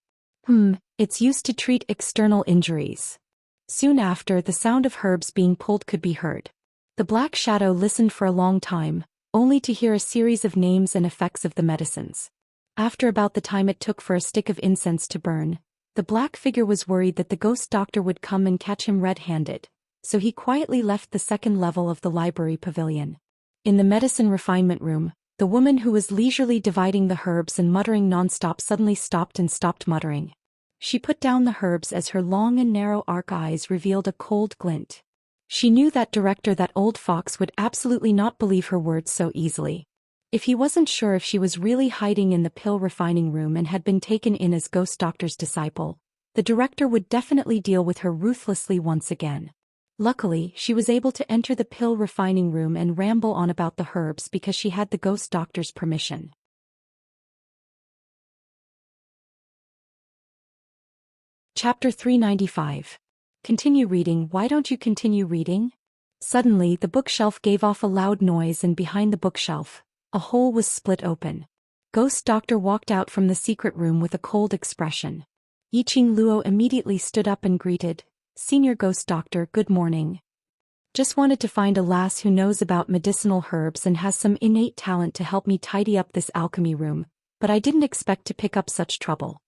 It's used to treat external injuries. Soon after, the sound of herbs being pulled could be heard. The Black Shadow listened for a long time, only to hear a series of names and effects of the medicines. After about the time it took for a stick of incense to burn, the black figure was worried that the ghost doctor would come and catch him red-handed, so he quietly left the second level of the library pavilion. In the medicine refinement room, the woman who was leisurely dividing the herbs and muttering non-stop suddenly stopped and stopped muttering. She put down the herbs as her long and narrow arc eyes revealed a cold glint. She knew that director, that old fox, would absolutely not believe her words so easily. If he wasn't sure if she was really hiding in the pill refining room and had been taken in as ghost doctor's disciple, the director would definitely deal with her ruthlessly once again. Luckily, she was able to enter the pill refining room and ramble on about the herbs because she had the ghost doctor's permission. Chapter 395. Continue reading. Why don't you continue reading? Suddenly, the bookshelf gave off a loud noise, and behind the bookshelf, a hole was split open. Ghost Doctor walked out from the secret room with a cold expression. Yiqing Luo immediately stood up and greeted, "Senior Ghost Doctor, good morning. Just wanted to find a lass who knows about medicinal herbs and has some innate talent to help me tidy up this alchemy room, but I didn't expect to pick up such trouble."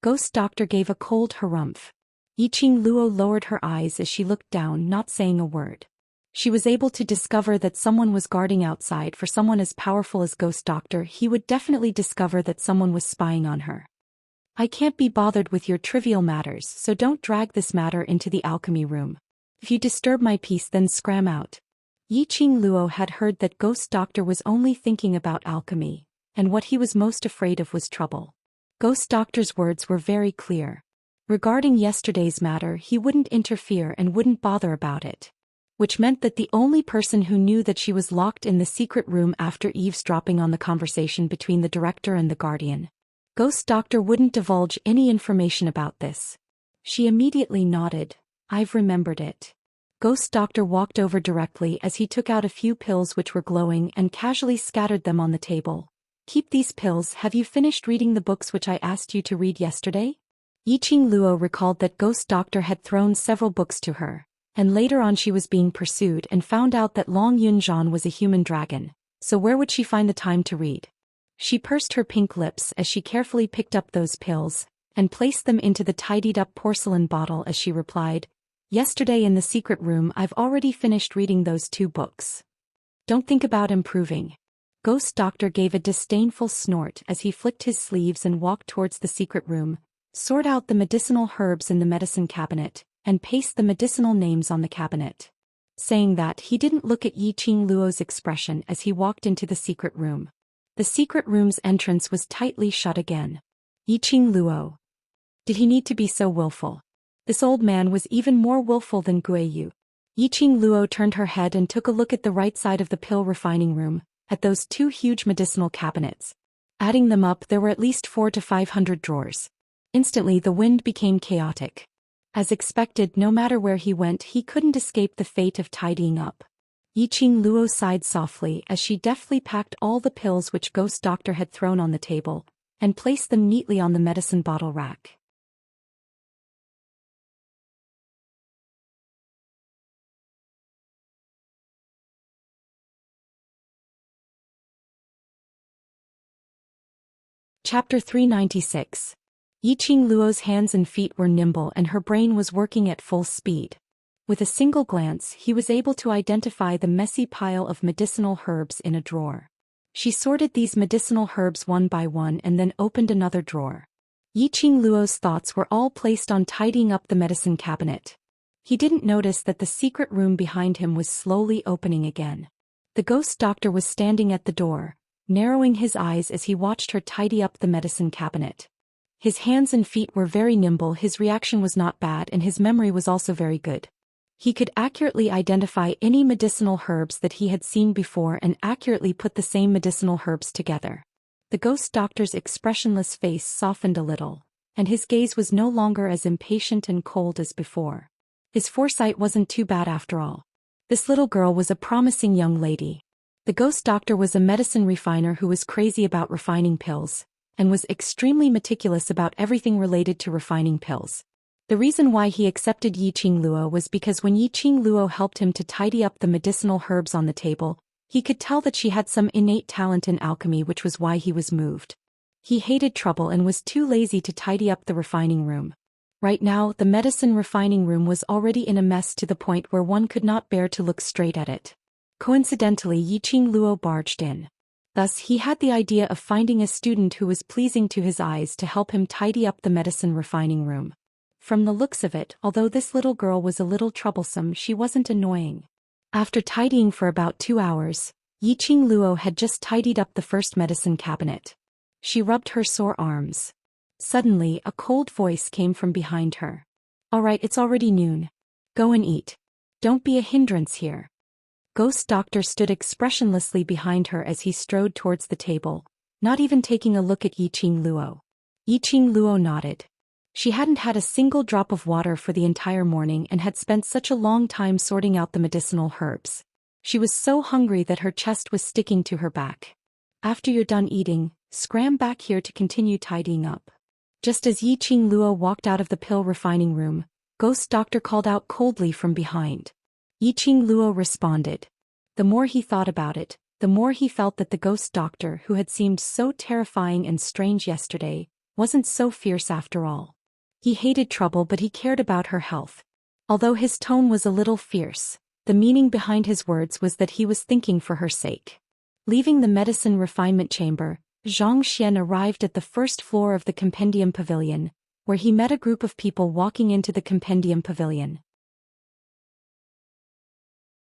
Ghost Doctor gave a cold harumph. Yiqing Luo lowered her eyes as she looked down, not saying a word. She was able to discover that someone was guarding outside. For someone as powerful as Ghost Doctor, he would definitely discover that someone was spying on her. "I can't be bothered with your trivial matters, so don't drag this matter into the alchemy room. If you disturb my peace, then scram out." Yiqing Luo had heard that Ghost Doctor was only thinking about alchemy, and what he was most afraid of was trouble. Ghost Doctor's words were very clear. Regarding yesterday's matter, he wouldn't interfere and wouldn't bother about it. Which meant that the only person who knew that she was locked in the secret room after eavesdropping on the conversation between the director and the guardian. Ghost Doctor wouldn't divulge any information about this. She immediately nodded. "I've remembered it." Ghost Doctor walked over directly as he took out a few pills which were glowing and casually scattered them on the table. "Keep these pills. Have you finished reading the books which I asked you to read yesterday?" Yiqing Luo recalled that Ghost Doctor had thrown several books to her, and later on she was being pursued and found out that Long Yunzhan was a human dragon, so where would she find the time to read? She pursed her pink lips as she carefully picked up those pills, and placed them into the tidied-up porcelain bottle as she replied, "Yesterday in the secret room I've already finished reading those 2 books. Don't think about improving." Ghost Doctor gave a disdainful snort as he flicked his sleeves and walked towards the secret room, sort out the medicinal herbs in the medicine cabinet, and paste the medicinal names on the cabinet. Saying that, he didn't look at Yiqing Luo's expression as he walked into the secret room. The secret room's entrance was tightly shut again. Yiqing Luo. Did he need to be so willful? This old man was even more willful than Guiyu. Yiqing Luo turned her head and took a look at the right side of the pill refining room, at those 2 huge medicinal cabinets. Adding them up, there were at least 400 to 500 drawers. Instantly the wind became chaotic. As expected, no matter where he went, he couldn't escape the fate of tidying up. Yiqing Luo sighed softly as she deftly packed all the pills which Ghost Doctor had thrown on the table, and placed them neatly on the medicine bottle rack. Chapter 396. Yiqing Luo's hands and feet were nimble and her brain was working at full speed. With a single glance, he was able to identify the messy pile of medicinal herbs in a drawer. She sorted these medicinal herbs one by one and then opened another drawer. Yiqing Luo's thoughts were all placed on tidying up the medicine cabinet. He didn't notice that the secret room behind him was slowly opening again. The Ghost Doctor was standing at the door, narrowing his eyes as he watched her tidy up the medicine cabinet. His hands and feet were very nimble, his reaction was not bad, and his memory was also very good. He could accurately identify any medicinal herbs that he had seen before and accurately put the same medicinal herbs together. The Ghost Doctor's expressionless face softened a little, and his gaze was no longer as impatient and cold as before. His foresight wasn't too bad after all. This little girl was a promising young lady. The ghost doctor was a medicine refiner who was crazy about refining pills, and was extremely meticulous about everything related to refining pills. The reason why he accepted Yiqing Luo was because when Yiqing Luo helped him to tidy up the medicinal herbs on the table, he could tell that she had some innate talent in alchemy, which was why he was moved. He hated trouble and was too lazy to tidy up the refining room. Right now, the medicine refining room was already in a mess to the point where one could not bear to look straight at it. Coincidentally, Yiqing Luo barged in. Thus, he had the idea of finding a student who was pleasing to his eyes to help him tidy up the medicine refining room. From the looks of it, although this little girl was a little troublesome, she wasn't annoying. After tidying for about 2 hours, Yiqing Luo had just tidied up the first medicine cabinet. She rubbed her sore arms. Suddenly, a cold voice came from behind her. "All right, it's already noon. Go and eat. Don't be a hindrance here." Ghost Doctor stood expressionlessly behind her as he strode towards the table, not even taking a look at Yiqing Luo. Yiqing Luo nodded. She hadn't had a single drop of water for the entire morning and had spent such a long time sorting out the medicinal herbs. She was so hungry that her chest was sticking to her back. "After you're done eating, scram back here to continue tidying up." Just as Yiqing Luo walked out of the pill refining room, Ghost Doctor called out coldly from behind. Yiqing Luo responded. The more he thought about it, the more he felt that the Ghost Doctor, who had seemed so terrifying and strange yesterday, wasn't so fierce after all. He hated trouble, but he cared about her health. Although his tone was a little fierce, the meaning behind his words was that he was thinking for her sake. Leaving the medicine refinement chamber, Zhou Xian arrived at the first floor of the Compendium Pavilion, where he met a group of people walking into the Compendium Pavilion.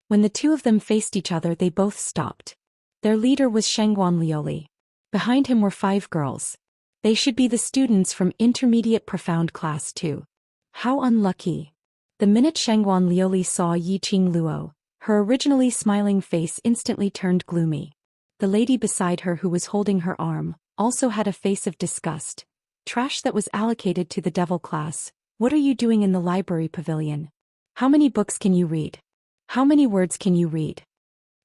When the two of them faced each other, they both stopped. Their leader was Shangguan Lioli. Behind him were 5 girls. They should be the students from Intermediate Profound Class 2. How unlucky. The minute Shangguan Lioli saw Yiqing Luo, her originally smiling face instantly turned gloomy. The lady beside her, who was holding her arm, also had a face of disgust. "Trash that was allocated to the devil class, what are you doing in the library pavilion? How many books can you read? How many words can you read?"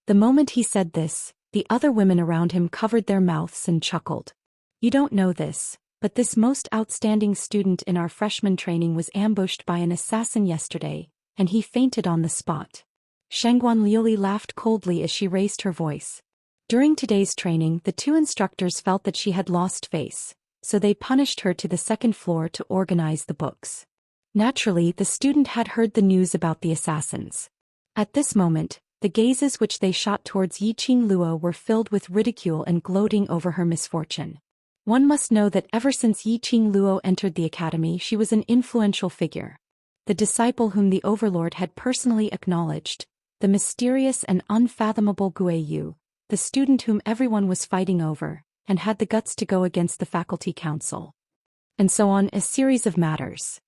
The moment he said this, the other women around him covered their mouths and chuckled. "You don't know this, but this most outstanding student in our freshman training was ambushed by an assassin yesterday, and he fainted on the spot." Shangguan Lioli laughed coldly as she raised her voice. During today's training, the 2 instructors felt that she had lost face, so they punished her to the second floor to organize the books. Naturally, the student had heard the news about the assassins. At this moment, the gazes which they shot towards Yiqing Luo were filled with ridicule and gloating over her misfortune. One must know that ever since Yiqing Luo entered the academy, she was an influential figure. The disciple whom the overlord had personally acknowledged, the mysterious and unfathomable Gue Yu, the student whom everyone was fighting over, and had the guts to go against the faculty council. And so on, a series of matters.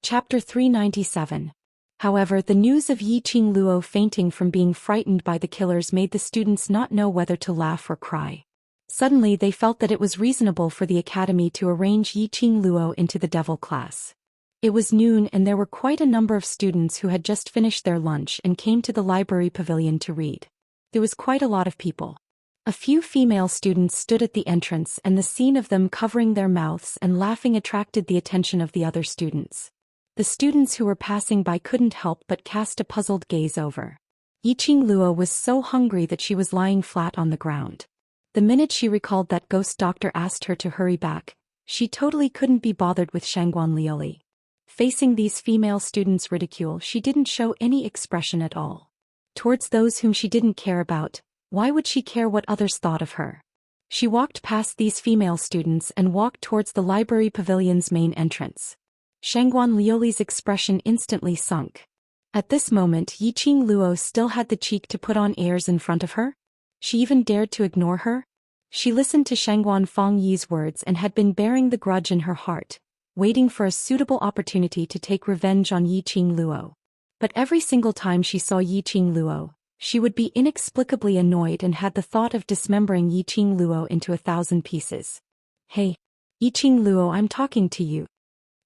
Chapter 397. However, the news of Yiqing Luo fainting from being frightened by the killers made the students not know whether to laugh or cry. Suddenly they felt that it was reasonable for the academy to arrange Yiqing Luo into the devil class. It was noon and there were quite a number of students who had just finished their lunch and came to the library pavilion to read. There was quite a lot of people. A few female students stood at the entrance, and the scene of them covering their mouths and laughing attracted the attention of the other students. The students who were passing by couldn't help but cast a puzzled gaze over. Yiqing Luo was so hungry that she was lying flat on the ground. The minute she recalled that Ghost Doctor asked her to hurry back, she totally couldn't be bothered with Shangguan Lioli. Facing these female students' ridicule, she didn't show any expression at all. Towards those whom she didn't care about, why would she care what others thought of her? She walked past these female students and walked towards the library pavilion's main entrance. Shangguan Lioli's expression instantly sunk. At this moment, Yiqing Luo still had the cheek to put on airs in front of her? She even dared to ignore her? She listened to Shangguan Fangyi's words and had been bearing the grudge in her heart, waiting for a suitable opportunity to take revenge on Yiqing Luo. But every single time she saw Yiqing Luo, she would be inexplicably annoyed and had the thought of dismembering Yiqing Luo into 1,000 pieces. "Hey, Yiqing Luo, I'm talking to you."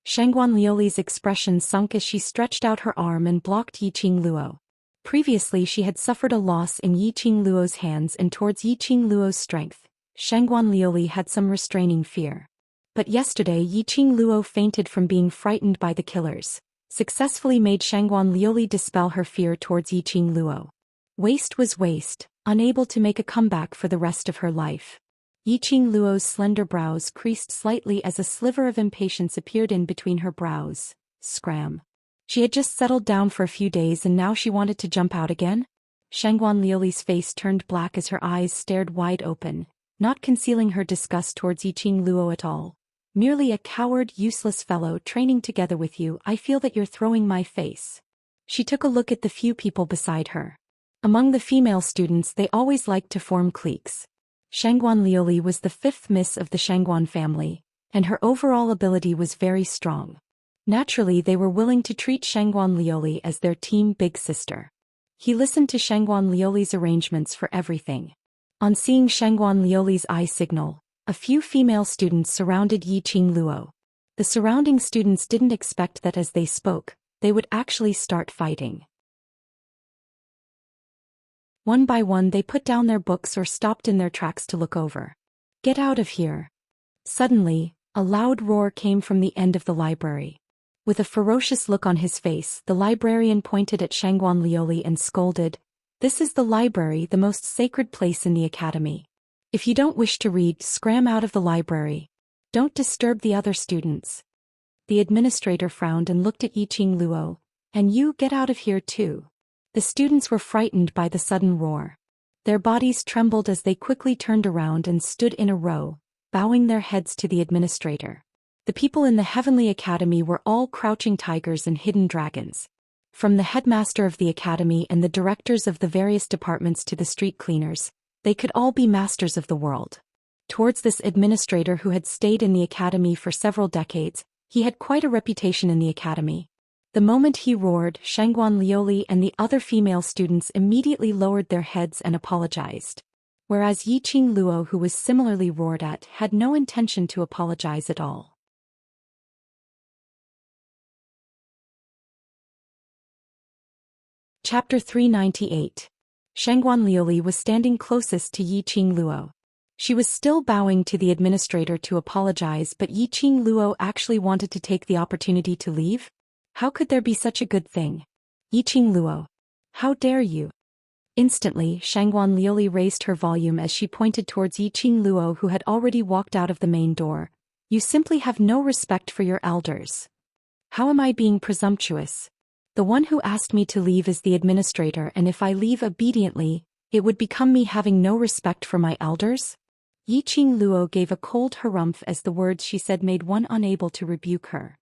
Shangguan Liuli's expression sunk as she stretched out her arm and blocked Yiqing Luo. Previously she had suffered a loss in Yiqing Luo's hands, and towards Yiqing Luo's strength, Shangguan Liuli had some restraining fear. But yesterday Yiqing Luo fainted from being frightened by the killers, successfully made Shangguan Liuli dispel her fear towards Yiqing Luo. Waste was waste, unable to make a comeback for the rest of her life. Yiqing Luo's slender brows creased slightly as a sliver of impatience appeared in between her brows. Scram. She had just settled down for a few days and now she wanted to jump out again? Shangguan Liuli's face turned black as her eyes stared wide open, not concealing her disgust towards Yiqing Luo at all. Merely a coward, useless fellow training together with you. I feel that you're throwing my face. She took a look at the few people beside her. Among the female students they always liked to form cliques. Shangguan Liuli was the fifth miss of the Shangguan family, and her overall ability was very strong. Naturally they were willing to treat Shangguan Liuli as their team big sister. He listened to Shangguan Liuli's arrangements for everything. On seeing Shangguan Liuli's eye signal, a few female students surrounded Yiqing Luo. The surrounding students didn't expect that as they spoke, they would actually start fighting. One by one they put down their books or stopped in their tracks to look over. Get out of here. Suddenly, a loud roar came from the end of the library. With a ferocious look on his face, the librarian pointed at Shangguan Liuli and scolded, "This is the library, the most sacred place in the academy. If you don't wish to read, scram out of the library. Don't disturb the other students." The administrator frowned and looked at Yiqing Luo. "And you get out of here too." The students were frightened by the sudden roar. Their bodies trembled as they quickly turned around and stood in a row, bowing their heads to the administrator. The people in the Heavenly Academy were all crouching tigers and hidden dragons. From the headmaster of the academy and the directors of the various departments to the street cleaners, they could all be masters of the world. Towards this administrator who had stayed in the academy for several decades, he had quite a reputation in the academy. The moment he roared, Shangguan Liuli and the other female students immediately lowered their heads and apologized. Whereas Yiqing Luo, who was similarly roared at, had no intention to apologize at all. Chapter 398. Shangguan Liuli was standing closest to Yiqing Luo. She was still bowing to the administrator to apologize, but Yiqing Luo actually wanted to take the opportunity to leave? How could there be such a good thing? Yiqing Luo. How dare you? Instantly, Shangguan Liuli raised her volume as she pointed towards Yiqing Luo, who had already walked out of the main door. You simply have no respect for your elders. How am I being presumptuous? The one who asked me to leave is the administrator, and if I leave obediently, it would become me having no respect for my elders? Yiqing Luo gave a cold harumph as the words she said made one unable to rebuke her.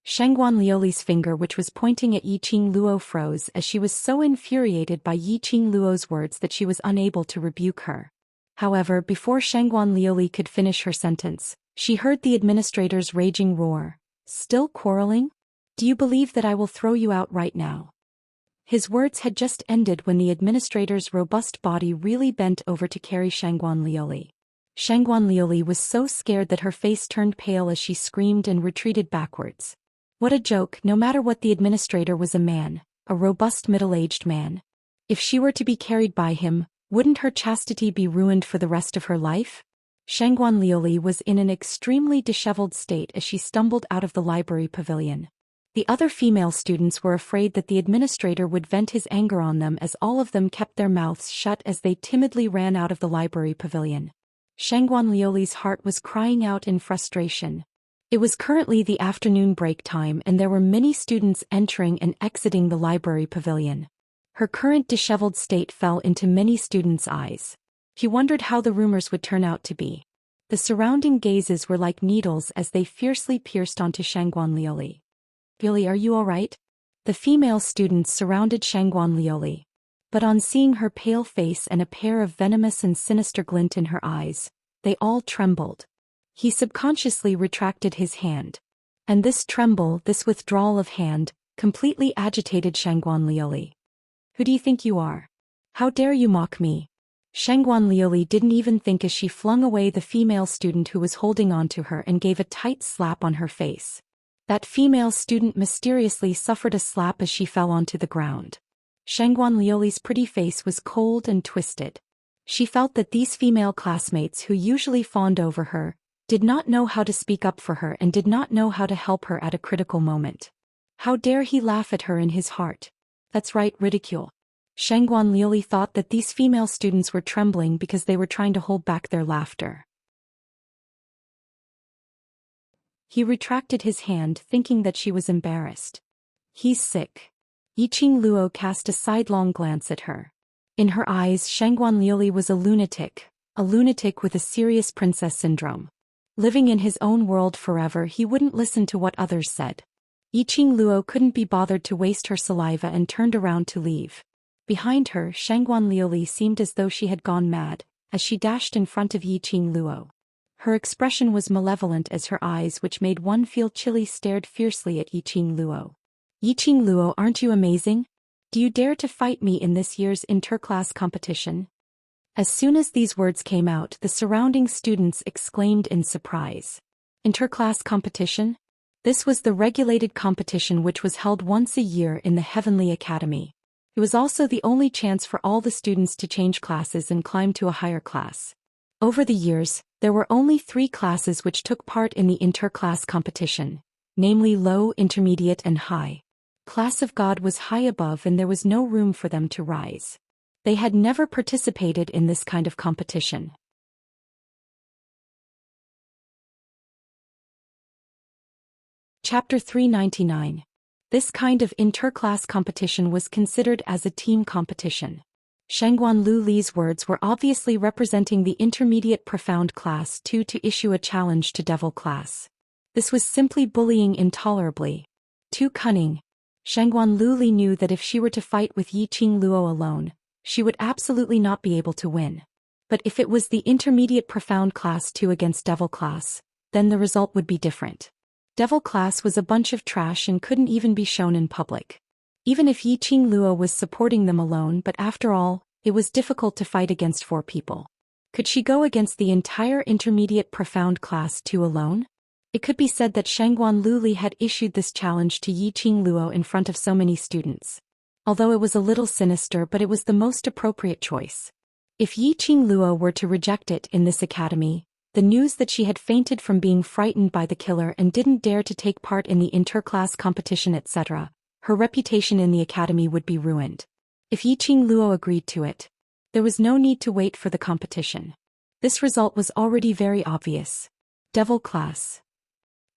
Shangguan Liuli's finger, which was pointing at Yiqing Luo, froze as she was so infuriated by Yiqing Luo's words that she was unable to rebuke her. However, before Shangguan Liuli could finish her sentence, she heard the administrator's raging roar. Still quarreling? Do you believe that I will throw you out right now? His words had just ended when the administrator's robust body really bent over to carry Shangguan Liuli. Shangguan Liuli was so scared that her face turned pale as she screamed and retreated backwards. What a joke! No matter what, the administrator was a man, a robust middle-aged man. If she were to be carried by him, wouldn't her chastity be ruined for the rest of her life? Shangguan Liuli was in an extremely disheveled state as she stumbled out of the library pavilion. The other female students were afraid that the administrator would vent his anger on them, as all of them kept their mouths shut as they timidly ran out of the library pavilion. Shangguan Liuli's heart was crying out in frustration. It was currently the afternoon break time and there were many students entering and exiting the library pavilion. Her current disheveled state fell into many students' eyes. He wondered how the rumors would turn out to be. The surrounding gazes were like needles as they fiercely pierced onto Shangguan Liuli. "Liuli, are you all right?" The female students surrounded Shangguan Liuli. But on seeing her pale face and a pair of venomous and sinister glint in her eyes, they all trembled. He subconsciously retracted his hand. And this tremble, this withdrawal of hand, completely agitated Shangguan Liuli. "Who do you think you are? How dare you mock me?" Shangguan Liuli didn't even think as she flung away the female student who was holding on to her and gave a tight slap on her face. That female student mysteriously suffered a slap as she fell onto the ground. Shangguan Liuli's pretty face was cold and twisted. She felt that these female classmates who usually fawned over her did not know how to speak up for her and did not know how to help her at a critical moment. How dare he laugh at her in his heart? That's right, ridicule. Shangguan Liuli thought that these female students were trembling because they were trying to hold back their laughter. He retracted his hand, thinking that she was embarrassed. He's sick. Yiqing Luo cast a sidelong glance at her. In her eyes, Shangguan Liuli was a lunatic with a serious princess syndrome. Living in his own world forever, he wouldn't listen to what others said. Yiqing Luo couldn't be bothered to waste her saliva and turned around to leave. Behind her, Shangguan Liuli seemed as though she had gone mad, as she dashed in front of Yiqing Luo. Her expression was malevolent as her eyes, which made one feel chilly, stared fiercely at Yiqing Luo. Yiqing Luo, aren't you amazing? Do you dare to fight me in this year's interclass competition? As soon as these words came out, the surrounding students exclaimed in surprise. Interclass competition? This was the regulated competition which was held once a year in the Heavenly Academy. It was also the only chance for all the students to change classes and climb to a higher class. Over the years, there were only 3 classes which took part in the interclass competition, namely low, intermediate and high. Class of God was high above and there was no room for them to rise. They had never participated in this kind of competition. Chapter 399. This kind of interclass competition was considered as a team competition. Shangguan Li's words were obviously representing the intermediate profound class 2 to issue a challenge to devil class. This was simply bullying intolerably. Too cunning. Shangguan Li knew that if she were to fight with Yiqing Luo alone, she would absolutely not be able to win. But if it was the intermediate profound class 2 against devil class, then the result would be different. Devil class was a bunch of trash and couldn't even be shown in public. Even if Yiqing Luo was supporting them alone, but after all, it was difficult to fight against 4 people. Could she go against the entire intermediate profound class 2 alone? It could be said that Shangguan Li had issued this challenge to Yiqing Luo in front of so many students. Although it was a little sinister, but it was the most appropriate choice. If Yiqing Luo were to reject it in this academy, the news that she had fainted from being frightened by the killer and didn't dare to take part in the interclass competition, etc., her reputation in the academy would be ruined. If Yiqing Luo agreed to it, there was no need to wait for the competition. This result was already very obvious. Devil class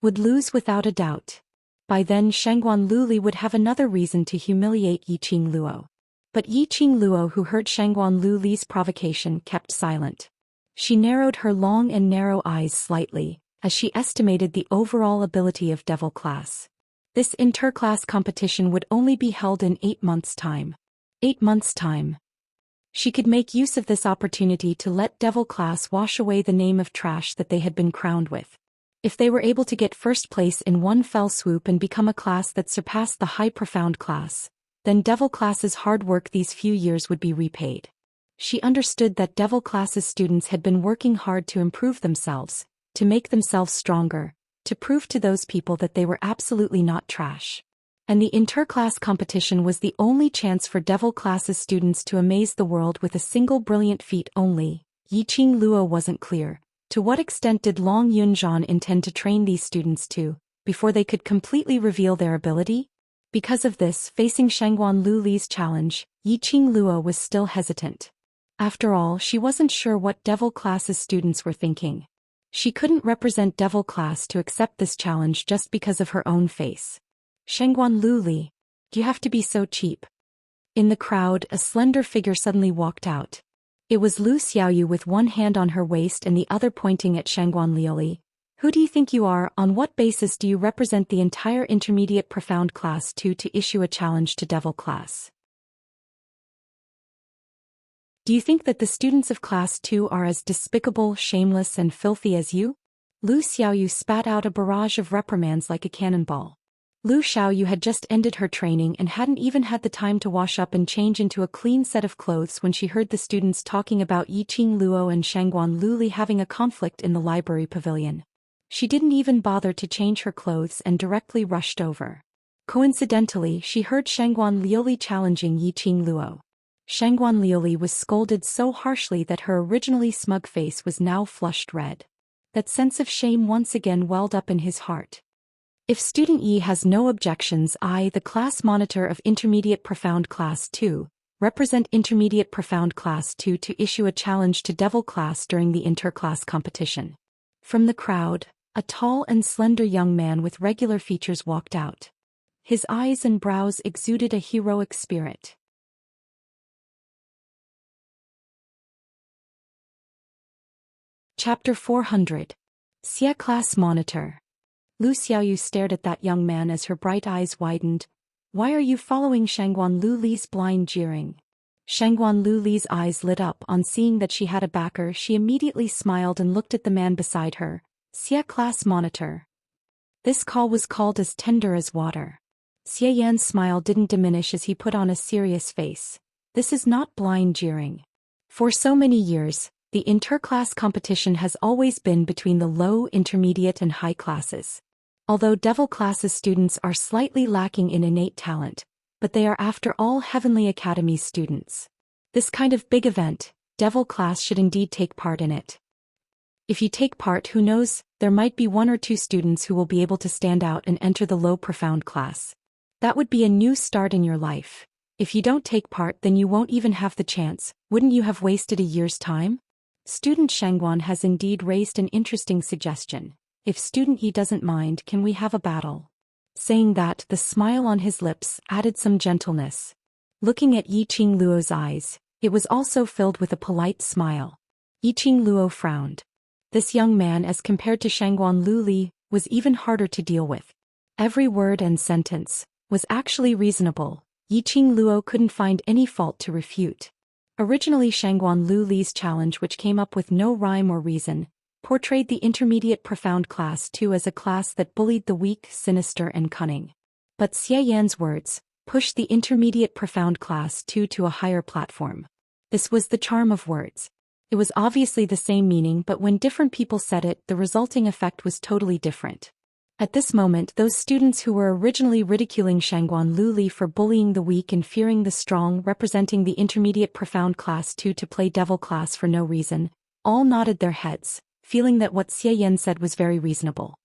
would lose without a doubt. By then Shangguan Li would have another reason to humiliate Yiqing Luo. But Yiqing Luo, who heard Shangguan Li's provocation, kept silent. She narrowed her long and narrow eyes slightly, as she estimated the overall ability of devil class. This interclass competition would only be held in 8 months' time. 8 months' time. She could make use of this opportunity to let devil class wash away the name of trash that they had been crowned with. If they were able to get first place in one fell swoop and become a class that surpassed the high profound class, then devil class's hard work these few years would be repaid. She understood that devil class's students had been working hard to improve themselves, to make themselves stronger, to prove to those people that they were absolutely not trash. And the interclass competition was the only chance for devil class's students to amaze the world with a single brilliant feat only. Yiqing Luo wasn't clear. To what extent did Long Yunzhan intend to train these students to, before they could completely reveal their ability? Because of this, facing Shangguan Li's challenge, Yiqing Luo was still hesitant. After all, she wasn't sure what devil class's students were thinking. She couldn't represent devil class to accept this challenge just because of her own face. Shangguan Li, do you have to be so cheap? In the crowd, a slender figure suddenly walked out. It was Lu Xiaoyu with one hand on her waist and the other pointing at Shangguan Liuli. Who do you think you are? On what basis do you represent the entire intermediate profound class 2 to issue a challenge to devil class? Do you think that the students of class 2 are as despicable, shameless and filthy as you? Lu Xiaoyu spat out a barrage of reprimands like a cannonball. Lu Xiaoyu had just ended her training and hadn't even had the time to wash up and change into a clean set of clothes when she heard the students talking about Yiqing Luo and Shangguan Li having a conflict in the library pavilion. She didn't even bother to change her clothes and directly rushed over. Coincidentally, she heard Shangguan Liuli challenging Yiqing Luo. Shangguan Liuli was scolded so harshly that her originally smug face was now flushed red. That sense of shame once again welled up in his heart. If Student Yi has no objections, I, the class monitor of Intermediate Profound Class 2, represent Intermediate Profound Class 2 to issue a challenge to Devil Class during the inter-class competition. From the crowd, a tall and slender young man with regular features walked out. His eyes and brows exuded a heroic spirit. Chapter 400. Xia Class Monitor. Lu Xiaoyu stared at that young man as her bright eyes widened. Why are you following Shangguan Lu Li's blind jeering? Shangguan Lu Li's eyes lit up on seeing that she had a backer. She immediately smiled and looked at the man beside her. Xia Class Monitor. This call was called as tender as water. Xie Yan's smile didn't diminish as he put on a serious face. This is not blind jeering. For so many years, the interclass competition has always been between the low, intermediate and high classes. Although Devil Class's students are slightly lacking in innate talent, but they are after all Heavenly Academy's students. This kind of big event, Devil Class should indeed take part in it. If you take part, who knows, there might be 1 or 2 students who will be able to stand out and enter the low profound class. That would be a new start in your life. If you don't take part, then you won't even have the chance. Wouldn't you have wasted a year's time? Student Shangguan has indeed raised an interesting suggestion. If Student Yi doesn't mind, can we have a battle? Saying that, the smile on his lips added some gentleness. Looking at Yiqing Luo's eyes, it was also filled with a polite smile. Yiqing Luo frowned. This young man, as compared to Shangguan Lu Li, was even harder to deal with. Every word and sentence was actually reasonable. Yiqing Luo couldn't find any fault to refute. Originally, Shangguan Lu Li's challenge, which came up with no rhyme or reason, portrayed the Intermediate Profound Class 2 as a class that bullied the weak, sinister and cunning. But Xie Yan's words pushed the Intermediate Profound Class 2 to a higher platform. This was the charm of words. It was obviously the same meaning, but when different people said it, the resulting effect was totally different. At this moment, those students who were originally ridiculing Shangguan Lu Li for bullying the weak and fearing the strong, representing the Intermediate Profound Class 2 to play Devil Class for no reason, all nodded their heads, feeling that what Xie Yan said was very reasonable.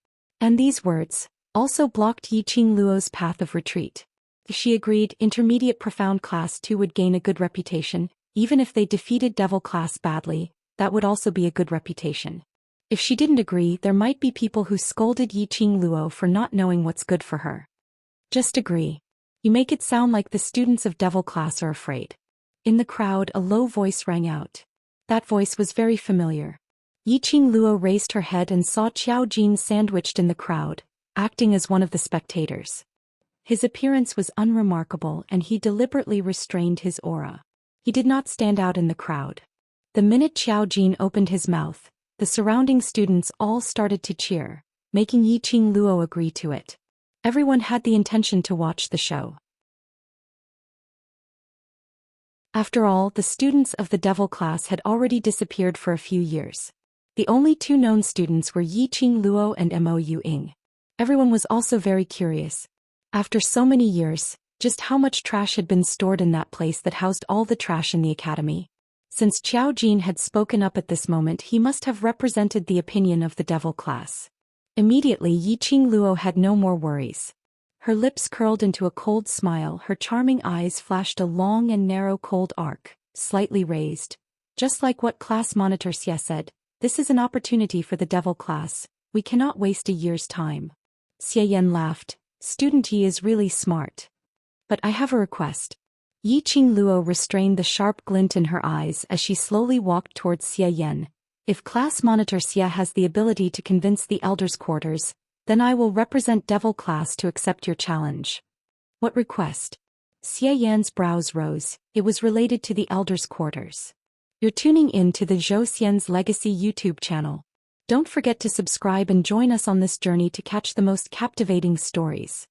And these words also blocked Yiqing Luo's path of retreat. She agreed Intermediate Profound Class 2 would gain a good reputation. Even if they defeated Devil Class badly, that would also be a good reputation. If she didn't agree, there might be people who scolded Yiqing Luo for not knowing what's good for her. Just agree. You make it sound like the students of Devil Class are afraid. In the crowd, a low voice rang out. That voice was very familiar. Yiqing Luo raised her head and saw Qiao Jin sandwiched in the crowd, acting as one of the spectators. His appearance was unremarkable and he deliberately restrained his aura. He did not stand out in the crowd. The minute Qiao Jin opened his mouth, the surrounding students all started to cheer, making Yiqing Luo agree to it. Everyone had the intention to watch the show. After all, the students of the Devil Class had already disappeared for a few years. The only 2 known students were Yiqing Luo and Mo Ying. Everyone was also very curious. After so many years, just how much trash had been stored in that place that housed all the trash in the academy. Since Qiao Jin had spoken up at this moment, he must have represented the opinion of the Devil Class. Immediately, Yiqing Luo had no more worries. Her lips curled into a cold smile, her charming eyes flashed a long and narrow cold arc, slightly raised. Just like what Class Monitor Xie said, this is an opportunity for the Devil Class, we cannot waste a year's time. Xie Yan laughed. Student Yi is really smart. But I have a request. Yiqing Luo restrained the sharp glint in her eyes as she slowly walked towards Xie Yan. If Class Monitor Xie has the ability to convince the Elders' Quarters, then I will represent Devil Class to accept your challenge. What request? Xie Yan's brows rose. It was related to the Elders' Quarters. You're tuning in to the Zhou Xian's Legacy YouTube channel. Don't forget to subscribe and join us on this journey to catch the most captivating stories.